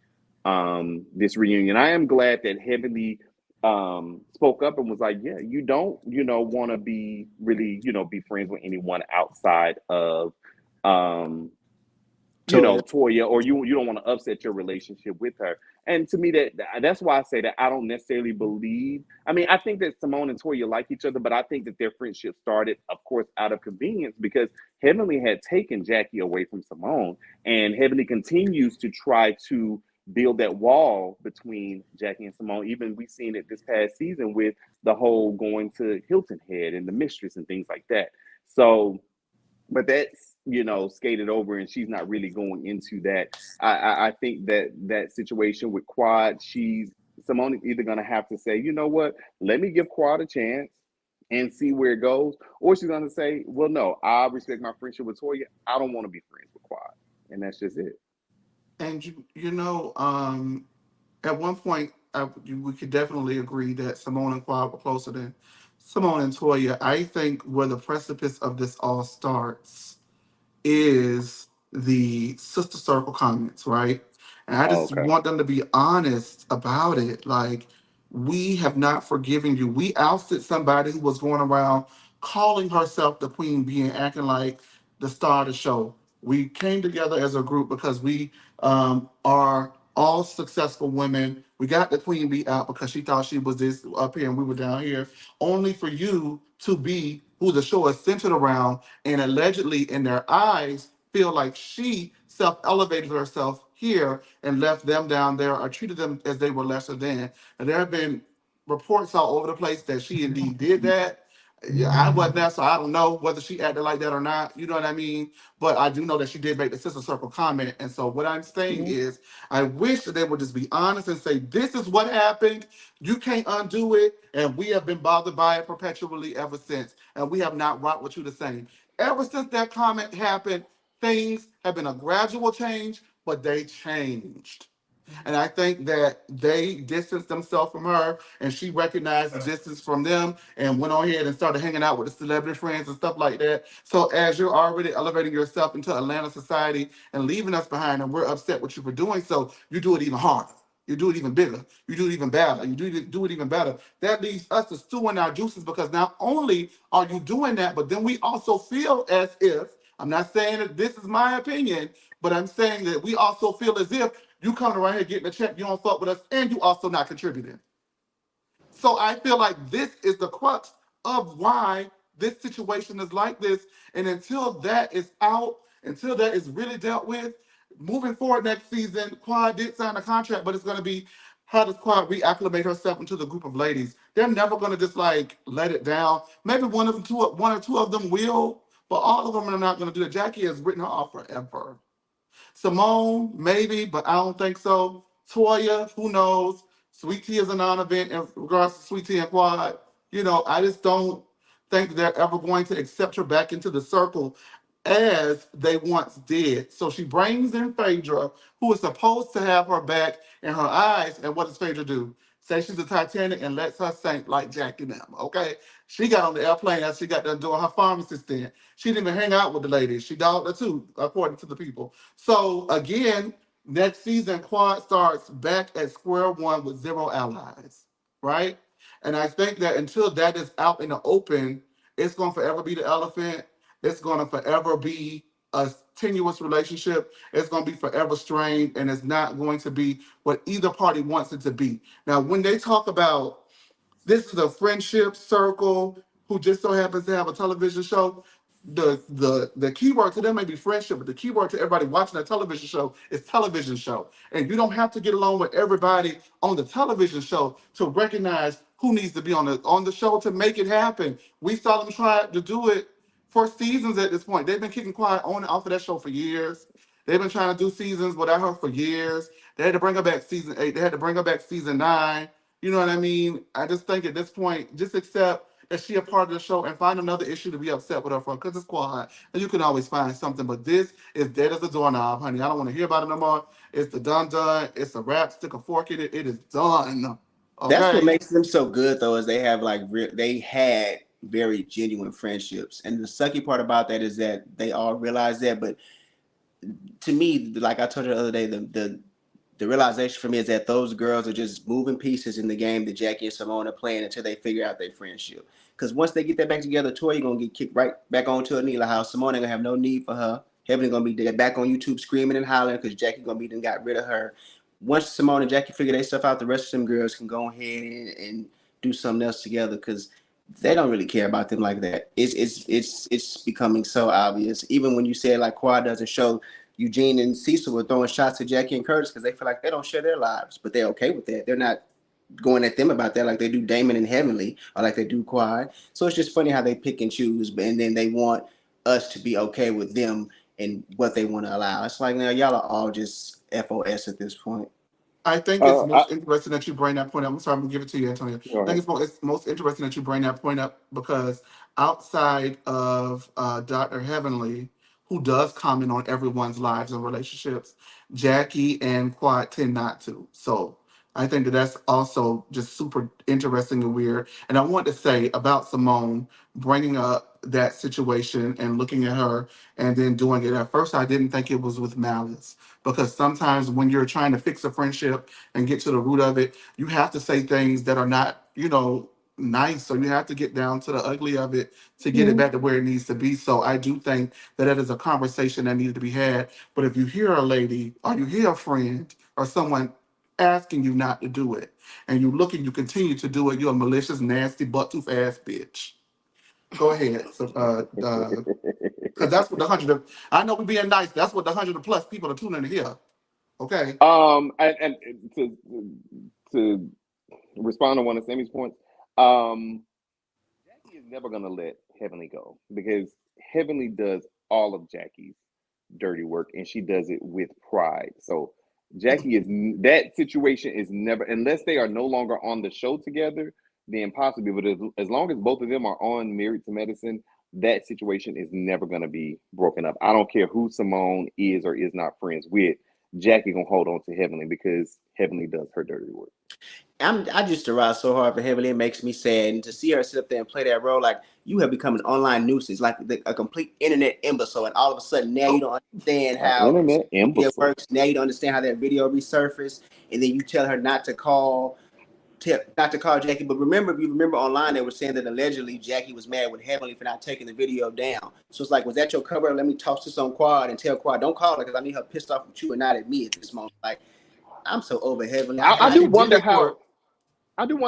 this reunion. I am glad that Heavenly spoke up and was like, yeah, you don't, want to be really, be friends with anyone outside of um Toya. Toya, or you don't want to upset your relationship with her. And to me, that's why I say that I don't necessarily believe. I mean, I think that Simone and Toya like each other, but I think that their friendship started, of course, out of convenience because Heavenly had taken Jackie away from Simone, and Heavenly continues to try to build that wall between Jackie and Simone. Even we've seen it this past season with the whole going to Hilton Head and the mistress and things like that. So but that's skated over and she's not really going into that. I think that situation with Quad, Simone either going to have to say, you know what, let me give Quad a chance and see where it goes, or she's going to say, well, no, I respect my friendship with Toya, I don't want to be friends with Quad, and that's just it. And at one point, we could definitely agree that Simone and Quad were closer than Simone and Toya. I think where the precipice of this all starts is the sister circle comments, right? And I Oh, just okay. want them to be honest about it. Like, we have not forgiven you. We ousted somebody who was going around calling herself the queen bee and acting like the star of the show. We came together as a group because we are all successful women. We got the queen bee out because she thought she was this up here and we were down here, only for you to be who the show is centered around and allegedly in their eyes feel like she self-elevated herself here and left them down there or treated them as they were lesser than. And there have been reports all over the place that she indeed did that. Yeah, I wasn't there, so I don't know whether she acted like that or not. You know what I mean? But I do know that she did make the sister circle comment. And so what I'm saying Mhm. is, I wish that they would just be honest and say, this is what happened. You can't undo it. And we have been bothered by it perpetually ever since. And we have not rocked with you the same. Ever since that comment happened, things have been a gradual change, but they changed. And I think that they distanced themselves from her and she recognized the distance from them and went on ahead and started hanging out with the celebrity friends and stuff like that. So as you're already elevating yourself into Atlanta society and leaving us behind, and we're upset with you for doing so, you do it even harder. You do it even bigger. You do it even better. Do it even better. That leaves us to stew in our juices because not only are you doing that, but then we also feel as if I'm not saying that this is my opinion, but I'm saying that we also feel as if you coming around here getting a check, you don't fuck with us, and you also not contributing. So I feel like this is the crux of why this situation is like this. And until that is out, until that is really dealt with, moving forward next season, Quad did sign a contract, but it's going to be how does Quad reacclimate herself into the group of ladies? They're never going to just like let it down. Maybe one or two of them will, but all of them are not going to do it. Jackie has written her off forever. Simone, maybe, but I don't think so. Toya, who knows? Sweet Tea is a non-event in regards to Sweet Tea and Quad. You know, I just don't think they're ever going to accept her back into the circle as they once did. So she brings in Phaedra, who is supposed to have her back in her eyes. And what does Phaedra do? Say she's a Titanic and lets her sink like Jack and them. Okay. She got on the airplane as she got done doing her pharmacy stint. She didn't even hang out with the ladies. She dogged her too, according to the people. So again, next season, Quad starts back at square one with zero allies, right? And I think that until that is out in the open, it's going to forever be the elephant. It's going to forever be a tenuous relationship. It's going to be forever strained, and it's not going to be what either party wants it to be. Now, when they talk about this is a friendship circle who just so happens to have a television show. The keyword to them may be friendship, but the keyword to everybody watching that television show is television show. And you don't have to get along with everybody on the television show to recognize who needs to be on the show to make it happen. We saw them try to do it for seasons at this point. They've been kicking Quiet on and off of that show for years. They've been trying to do seasons without her for years. They had to bring her back season 8. They had to bring her back season 9. You know what I mean? I just think at this point, just accept that she a part of the show and find another issue to be upset with her for because it's Quad. And you can always find something. But this is dead as a doorknob, honey. I don't want to hear about it no more. It's the done. It's a wrap. Stick a fork in it. It is done. Okay? That's what makes them so good, though, is they have like they had very genuine friendships, and the sucky part about that is that they all realize that. But to me, like I told you the other day, the realization for me is that those girls are just moving pieces in the game that Jackie and Simone are playing until they figure out their friendship. Because once they get that back together, Toya gonna get kicked right back onto Anila house. Simone ain't gonna have no need for her. Heavenly gonna be back on YouTube screaming and hollering because Jackie gonna be done got rid of her. Once Simone and Jackie figure their stuff out, the rest of them girls can go ahead and do something else together because they don't really care about them like that. It's becoming so obvious. Even when you say like Quad doesn't show Eugene and Cecil were throwing shots at Jackie and Curtis because they feel like they don't share their lives, but they're okay with that. They're not going at them about that like they do Damon and Heavenly or like they do Quad. So it's just funny how they pick and choose, and then they want us to be okay with them and what they want to allow. It's like now y'all are all just FOS at this point. I think it's most interesting that you bring that point up. I'm sorry, I'm gonna give it to you, Antonio. I think it's most interesting that you bring that point up because outside of Dr. Heavenly, who does comment on everyone's lives and relationships, Jackie and Quad tend not to. So I think that that's also just super interesting and weird. And I want to say about Simone bringing up that situation and looking at her and then doing it. At first, I didn't think it was with malice because sometimes when you're trying to fix a friendship and get to the root of it, you have to say things that are not, nice. So you have to get down to the ugly of it to get it back to where it needs to be. So I do think that is a conversation that needed to be had. But if you hear a lady or you hear a friend or someone asking you not to do it and you look and you continue to do it, you're a malicious, nasty, butt-tooth ass bitch. Go ahead. So, because that's what the I know we're being nice. That's what the 100 plus people are tuning in here. Okay. And to respond to one of Sammy's points, Jackie is never gonna let Heavenly go because Heavenly does all of Jackie's dirty work and she does it with pride. So Jackie is that situation is never unless they are no longer on the show together, then possibly. But as long as both of them are on Married to Medicine, that situation is never going to be broken up. I don't care who Simone is or is not friends with. Jackie gonna hold on to Heavenly because Heavenly does her dirty work. I just arrived so hard for Heavenly, it makes me sad. And to see her sit up there and play that role, like you have become an online nuisance, like a complete internet imbecile. And all of a sudden, now you don't understand how internet media imbecile works. Now you don't understand how that video resurfaced. And then you tell her not to call not to call Jackie, but remember, if you remember online, they were saying that allegedly Jackie was mad with Heavenly for not taking the video down. So it's like, was that your cover? Let me toss this on Quad and tell Quad, don't call her because I need her pissed off with you and not at me at this moment. Like, I'm so over Heavenly. I And do she did wonder it for.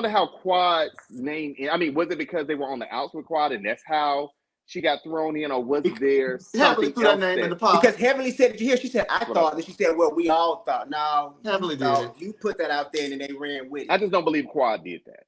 how Quad's name. I mean, was it because they were on the outs with Quad, and that's how she got thrown in, or was there Heavily something threw that else name in the that? pot. Because Heavenly said, did you hear? She said, I Right. thought. And she said, well, we all thought. No, Heavily you did thought. it. You put that out there and then they ran with I it. just don't believe Quad did that.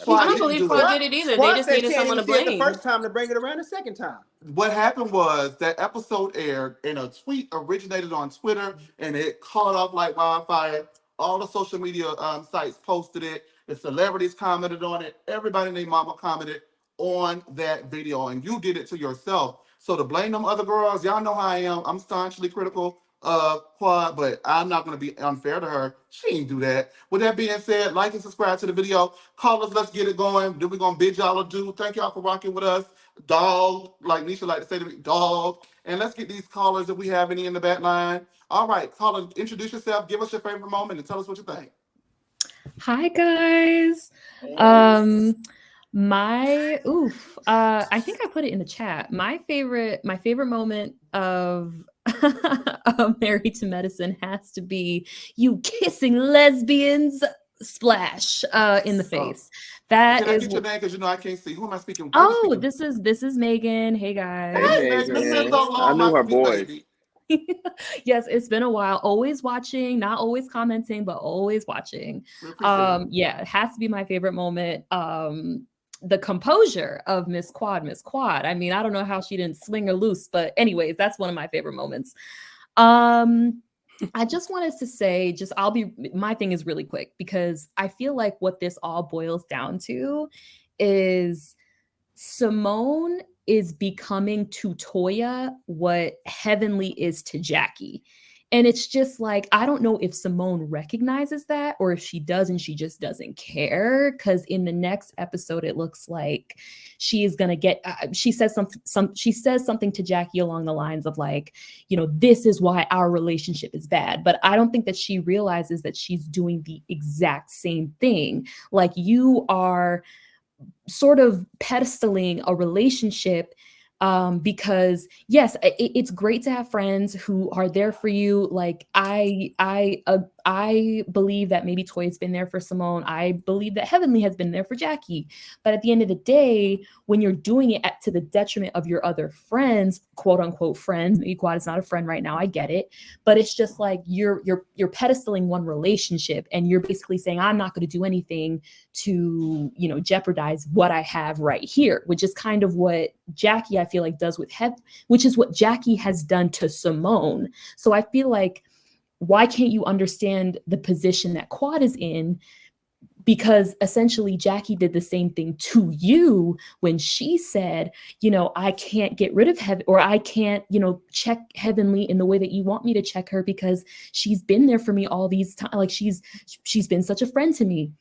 Quad I don't didn't believe do Quad it. did it either. They Quad just said needed she hadn't someone to even see it the blame. first time to bring it around the second time. What happened was that episode aired and a tweet originated on Twitter and it caught off like wildfire. All the social media sites posted it. The celebrities commented on it. Everybody named Mama commented on that video, and you did it to yourself. So to blame them other girls, y'all know how I am. I'm staunchly critical of Quad, but I'm not going to be unfair to her. She ain't do that. With that being said, like and subscribe to the video. Call us. Let's get it going. Then we're going to bid y'all adieu. Thank y'all for rocking with us. Dog, like Nisha like to say to me, dog. And let's get these callers if we have any in the back line. All right, caller, introduce yourself. Give us your favorite moment and tell us what you think. Hi guys. I think I put it in the chat. My favorite moment of of Married to Medicine has to be you kissing lesbians splash in the face. That Can I is get your name? Because you know I can't see. Who am I speaking? Who am I Oh, speaking? this is Megan. Hey guys. Hey, Megan, it's been Megan. so I long, knew my her sweet voice. lady. Yes, it's been a while. Always watching, not always commenting, but always watching. We appreciate it. Yeah, it has to be my favorite moment. The composure of Miss Quad. I mean, I don't know how she didn't swing her loose, but anyways, that's one of my favorite moments. I just wanted to say, my thing is really quick because I feel like what this all boils down to is Simone is becoming to Toya what Heavenly is to Jackie. And it's just like, I don't know if Simone recognizes that or if she does and she just doesn't care. Because in the next episode, it looks like she is going to get, she says something to Jackie along the lines of like, you know, this is why our relationship is bad. But I don't think that she realizes that she's doing the exact same thing. Like you are sort of pedestaling a relationship because yes, it's great to have friends who are there for you. Like I believe that maybe Toya's been there for Simone. I believe that Heavenly has been there for Jackie. But at the end of the day, when you're doing it to the detriment of your other friends, quote unquote friends, Quad is not a friend right now. I get it, but it's just like you're pedestaling one relationship, and you're basically saying I'm not going to do anything to jeopardize what I have right here, which is kind of what Jackie I feel like does with which is what Jackie has done to Simone. So I feel like, why can't you understand the position that Quad is in? Because essentially Jackie did the same thing to you when she said, I can't get rid of Heaven, or I can't, check Heavenly in the way that you want me to check her because she's been there for me all these times. Like she's been such a friend to me.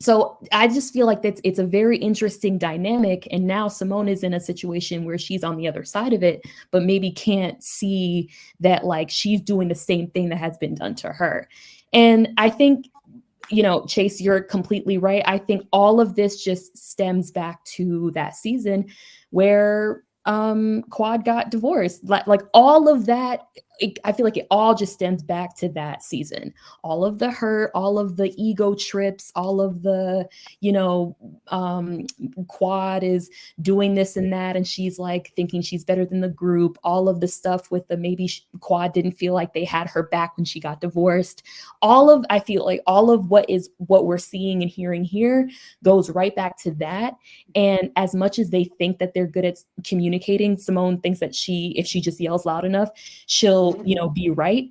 So I just feel like it's a very interesting dynamic. And now Simone is in a situation where she's on the other side of it, but maybe can't see that like she's doing the same thing that has been done to her. And I think, Chase, you're completely right. I think all of this just stems back to that season where Quad got divorced. Like all of that, I feel like it all just stems back to that season. All of the hurt, all of the ego trips, all of the, Quad is doing this and that, and she's like thinking she's better than the group. All of the stuff with the maybe Quad didn't feel like they had her back when she got divorced. I feel like all of what we're seeing and hearing here goes right back to that. And as much as they think that they're good at communicating, Simone thinks that if she just yells loud enough, she'll, be right.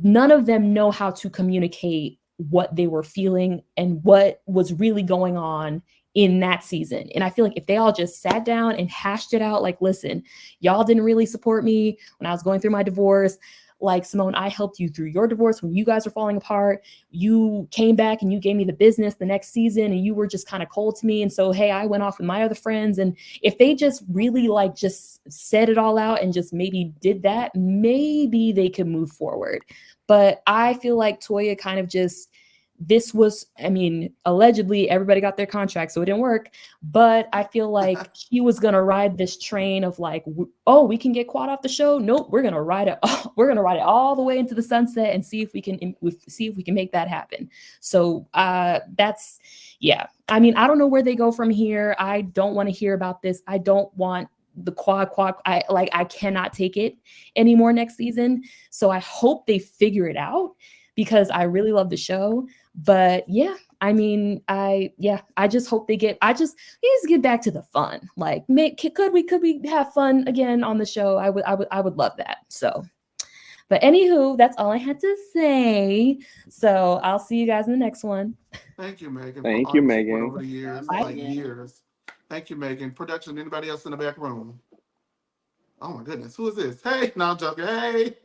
None of them know how to communicate what they were feeling and what was really going on in that season. And I feel like if they all just sat down and hashed it out, like, listen, y'all didn't really support me when I was going through my divorce. Like, Simone, I helped you through your divorce when you guys were falling apart. You came back and you gave me the business the next season, and you were just kind of cold to me. And so, hey, I went off with my other friends. And if they just really like just said it all out and just maybe did that, maybe they could move forward. But I feel like Toya kind of just this was, I mean, allegedly everybody got their contract, so it didn't work. But I feel like he was gonna ride this train of like, oh, we can get Quad off the show. Nope, we're gonna ride it. We're gonna ride it all the way into the sunset and see if we can make that happen. So that's, yeah. I mean, I don't know where they go from here. I don't want to hear about this. I don't want the quad. I cannot take it anymore next season. So I hope they figure it out, because I really love the show. But yeah, I mean, I just hope they get, we just get back to the fun. Like, could we have fun again on the show? I would love that. So, but anywho, that's all I had to say. So I'll see you guys in the next one. Thank you, Megan. Thank for you, all your support Megan. over the years, Bye. like years. Thank you, Megan. Production. Anybody else in the back room? Oh my goodness, who is this? Hey, no, I'm joking. Hey.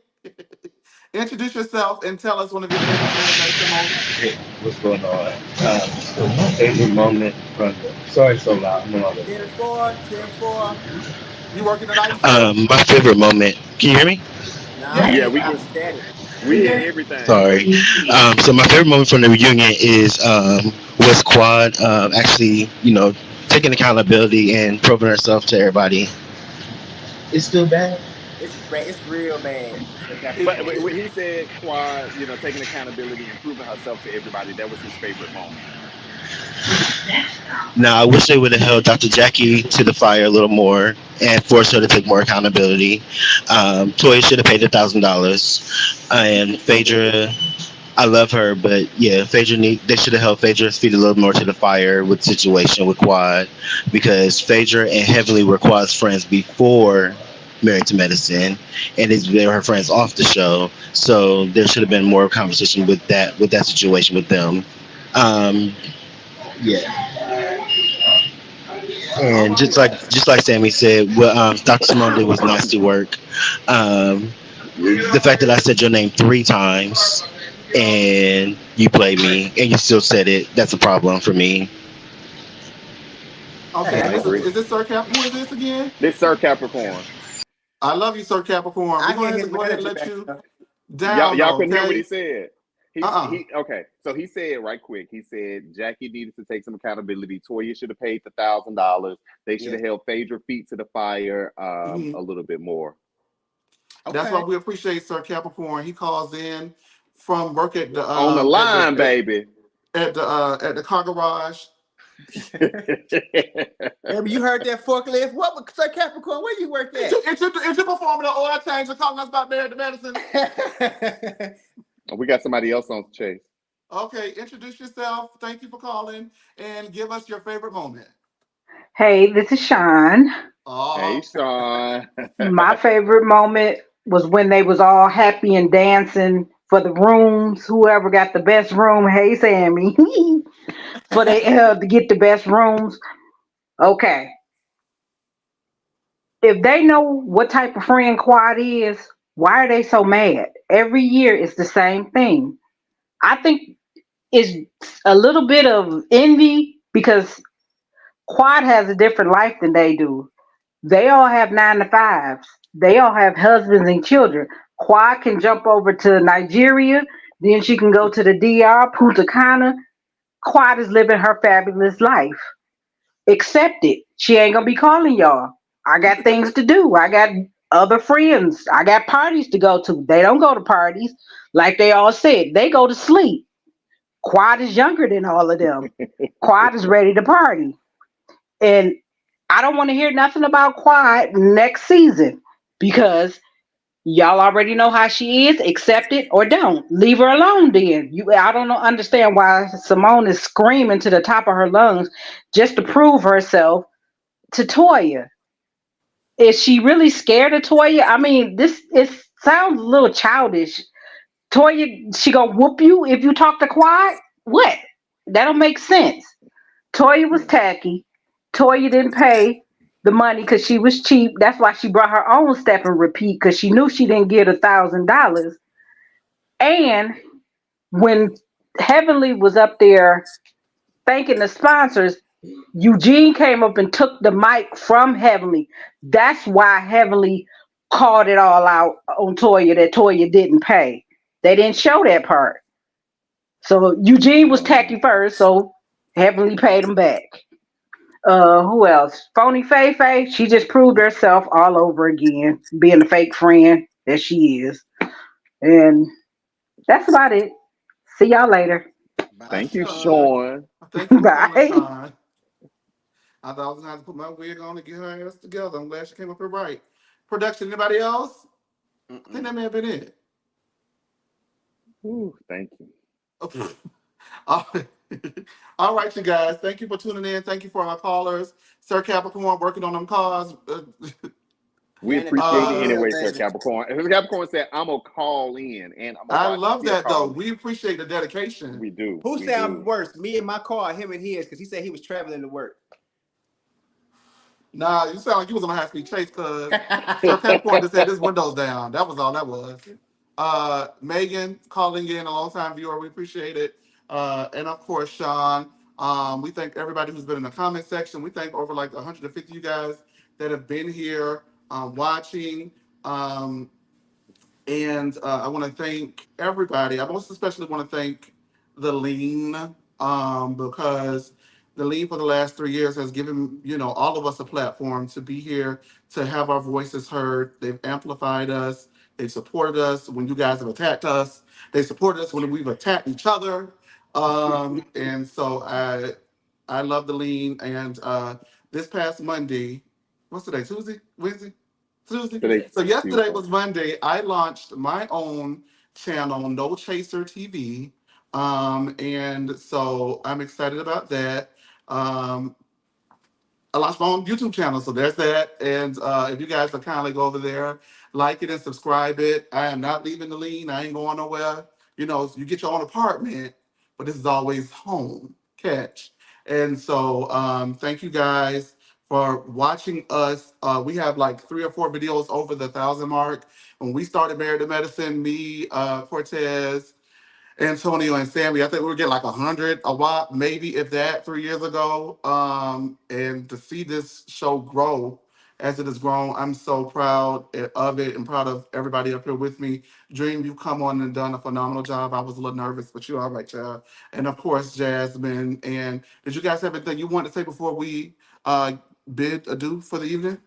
Introduce yourself and tell us one of your favorite things about Simone. Hey, what's going on? So my favorite moment from sorry so loud. I'm on 10-4. You working tonight? my favorite moment. Can you hear me? Nah, Yeah. Yeah, we I'm can. static. We hear everything. Sorry. So my favorite moment from the reunion is was Quad actually, taking accountability and proving herself to everybody. It's still bad. It's real bad. But when he said Quad, taking accountability and proving herself to everybody, that was his favorite moment. Now I wish they would have held Dr. Jackie to the fire a little more and forced her to take more accountability. Toya should have paid $1,000, and Phaedra, I love her, but yeah, they should have held Phaedra's feet a little more to the fire with the situation with Quad, because Phaedra and Heavenly were Quad's friends before Married to Medicine, and they were her friends off the show. So there should have been more conversation with that situation with them. Um, yeah. All And right. just like Sammy said, what Dr. Simone did was nasty work. Um, the fact that I said your name 3 times and you played me and you still said it, that's a problem for me. Okay, I and agree. is this Sir Cap? Who is this again? This Sir Capricorn. I love you, Sir Capricorn. I We're going to get have his to go ahead and manager let back you up. down, Y'all though, couldn't hear what okay? he said. He okay. So he said right quick. He said Jackie needed to take some accountability. Toya should have paid the $1,000. They should have held Phaedra feet to the fire Mhm. a little bit more. That's why Okay. we appreciate Sir Capricorn. He calls in from work at the On the line, baby. at the car garage. Baby, you heard that forklift? What was Sir Capricorn? Where you work at? Is you performing the oil change and calling us about Married to Medicine? We got somebody else on Chase. Okay, introduce yourself. Thank you for calling and give us your favorite moment. Hey, this is Sean. Hey, Oh, Sean. My favorite moment was when they was all happy and dancing for the rooms. Whoever got the best room, hey Sammy, for they to get the best rooms. Okay, if they know what type of friend Quad is, why are they so mad? Every year it's the same thing. I think it's a little bit of envy because Quad has a different life than they do. They all have 9 to 5s. They all have husbands and children. Quad can jump over to Nigeria, then she can go to the DR, Punta Cana. Quad is living her fabulous life. Accept it. She ain't gonna be calling y'all. I got things to do. I got other friends. I got parties to go to. They don't go to parties. Like they all said, they go to sleep. Quad is younger than all of them. Quad is ready to party. And I don't want to hear nothing about Quad next season because y'all already know how she is. Accept it or don't. Leave her alone then. I don't understand why Simone is screaming to the top of her lungs just to prove herself to Toya. Is she really scared of Toya? I mean, this it sounds a little childish. Toya, she gonna whoop you if you talk to Quad? What? That don't make sense. Toya was tacky. Toya didn't pay the money because she was cheap. That's why she brought her own step and repeat because she knew she didn't get $1,000. And when Heavenly was up there thanking the sponsors, Eugene came up and took the mic from Heavenly. That's why Heavenly called it all out on Toya that Toya didn't pay. They didn't show that part. So Eugene was tacky first, so Heavenly paid him back. Who else? Phony Fei Fei. She just proved herself all over again, being the fake friend that she is. And that's about it. See y'all later. Bye, Thank you, Sean. Sean. Thank you for calling, Bye. Sean. I thought I was gonna have to put my wig on to get her ass together. I'm glad she came up here right. Production, anybody else? I think that may have been it. Ooh, thank you. Okay. All right. All right, you guys. Thank you for tuning in. Thank you for our callers. Sir Capricorn working on them cars. We Man, at the appreciate it crib, anyway, Sir baby. Capricorn. If Capricorn said, I'm going to call in and I'm going to I watch love Tia that though. call We in. appreciate the dedication. We do. Who We sound do. worse, me in my car or him and his? Because he said he was traveling to work. Nah, you sound like you was on a high speed chase because Sir Capricorn just had his windows down. That was all that was. Megan calling in, a long time viewer. We appreciate it. And of course, Sean. We thank everybody who's been in the comment section. We thank over like 150 you guys that have been here watching. And I want to thank everybody. I most especially want to thank the Lean because the Lean for the last 3 years has given all of us a platform to be here, to have our voices heard. They've amplified us. They've supported us when you guys have attacked us. They supported us when we've attacked each other. And so I love the Lean. And this past Monday, what's today? Tuesday? Wednesday? Tuesday. Today, So yesterday Tuesday. was Monday. I launched my own channel, No Chaser TV. And so I'm excited about that. I launched my own YouTube channel, so there's that. And if you guys will kindly go over there, like it and subscribe it. I am not leaving the Lean. I ain't going nowhere. You get your own apartment, but this is always home. Catch. And so thank you guys for watching us. We have like 3 or 4 videos over the 1,000 mark. When we started Married to Medicine, me, Cortez, Antonio and Sammy, I think we were getting like 100 a wop, maybe if that, 3 years ago. And to see this show grow as it has grown, I'm so proud of it and proud of everybody up here with me. Dream, you've come on and done a phenomenal job. I was a little nervous, but you're all right, child. And of course, Jasmine. And did you guys have anything you wanted to say before we bid adieu for the evening?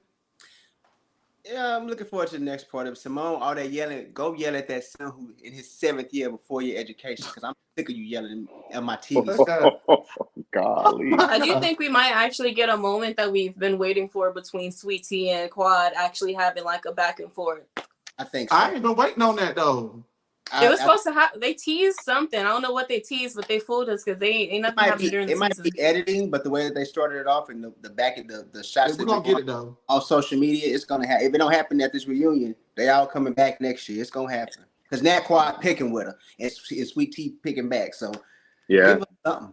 Yeah, I'm looking forward to the next part of Simone. All that yelling, go yell at that son who in his 7th year before your education, because I'm sick of you yelling at my TV screen. Golly. I do think we might actually get a moment that we've been waiting for between Sweet Tea and Quad actually having like a back and forth. I think I so. ain't been waiting on that though. It was supposed to have. They teased something. I don't know what they teased, but they fooled us because they ain't nothing happened during the It might season. be editing, but the way that they started it off and the back of the shots We're that gonna we're get it though. on social media, it's gonna happen. If it don't happen at this reunion, they all coming back next year. It's gonna happen because Nat Quad picking with her and Sweet Tea picking back. So Yeah. give us something.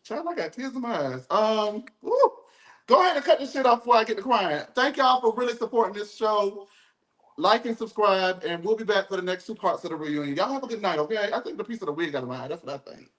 Child, I got tears in my eyes. Woo. Go ahead and cut this shit off before I get to crying. Thank y'all for really supporting this show. Like and subscribe, and we'll be back for the next 2 parts of the reunion. Y'all have a good night, okay? I think the piece of the wig got in my eye. That's what I think.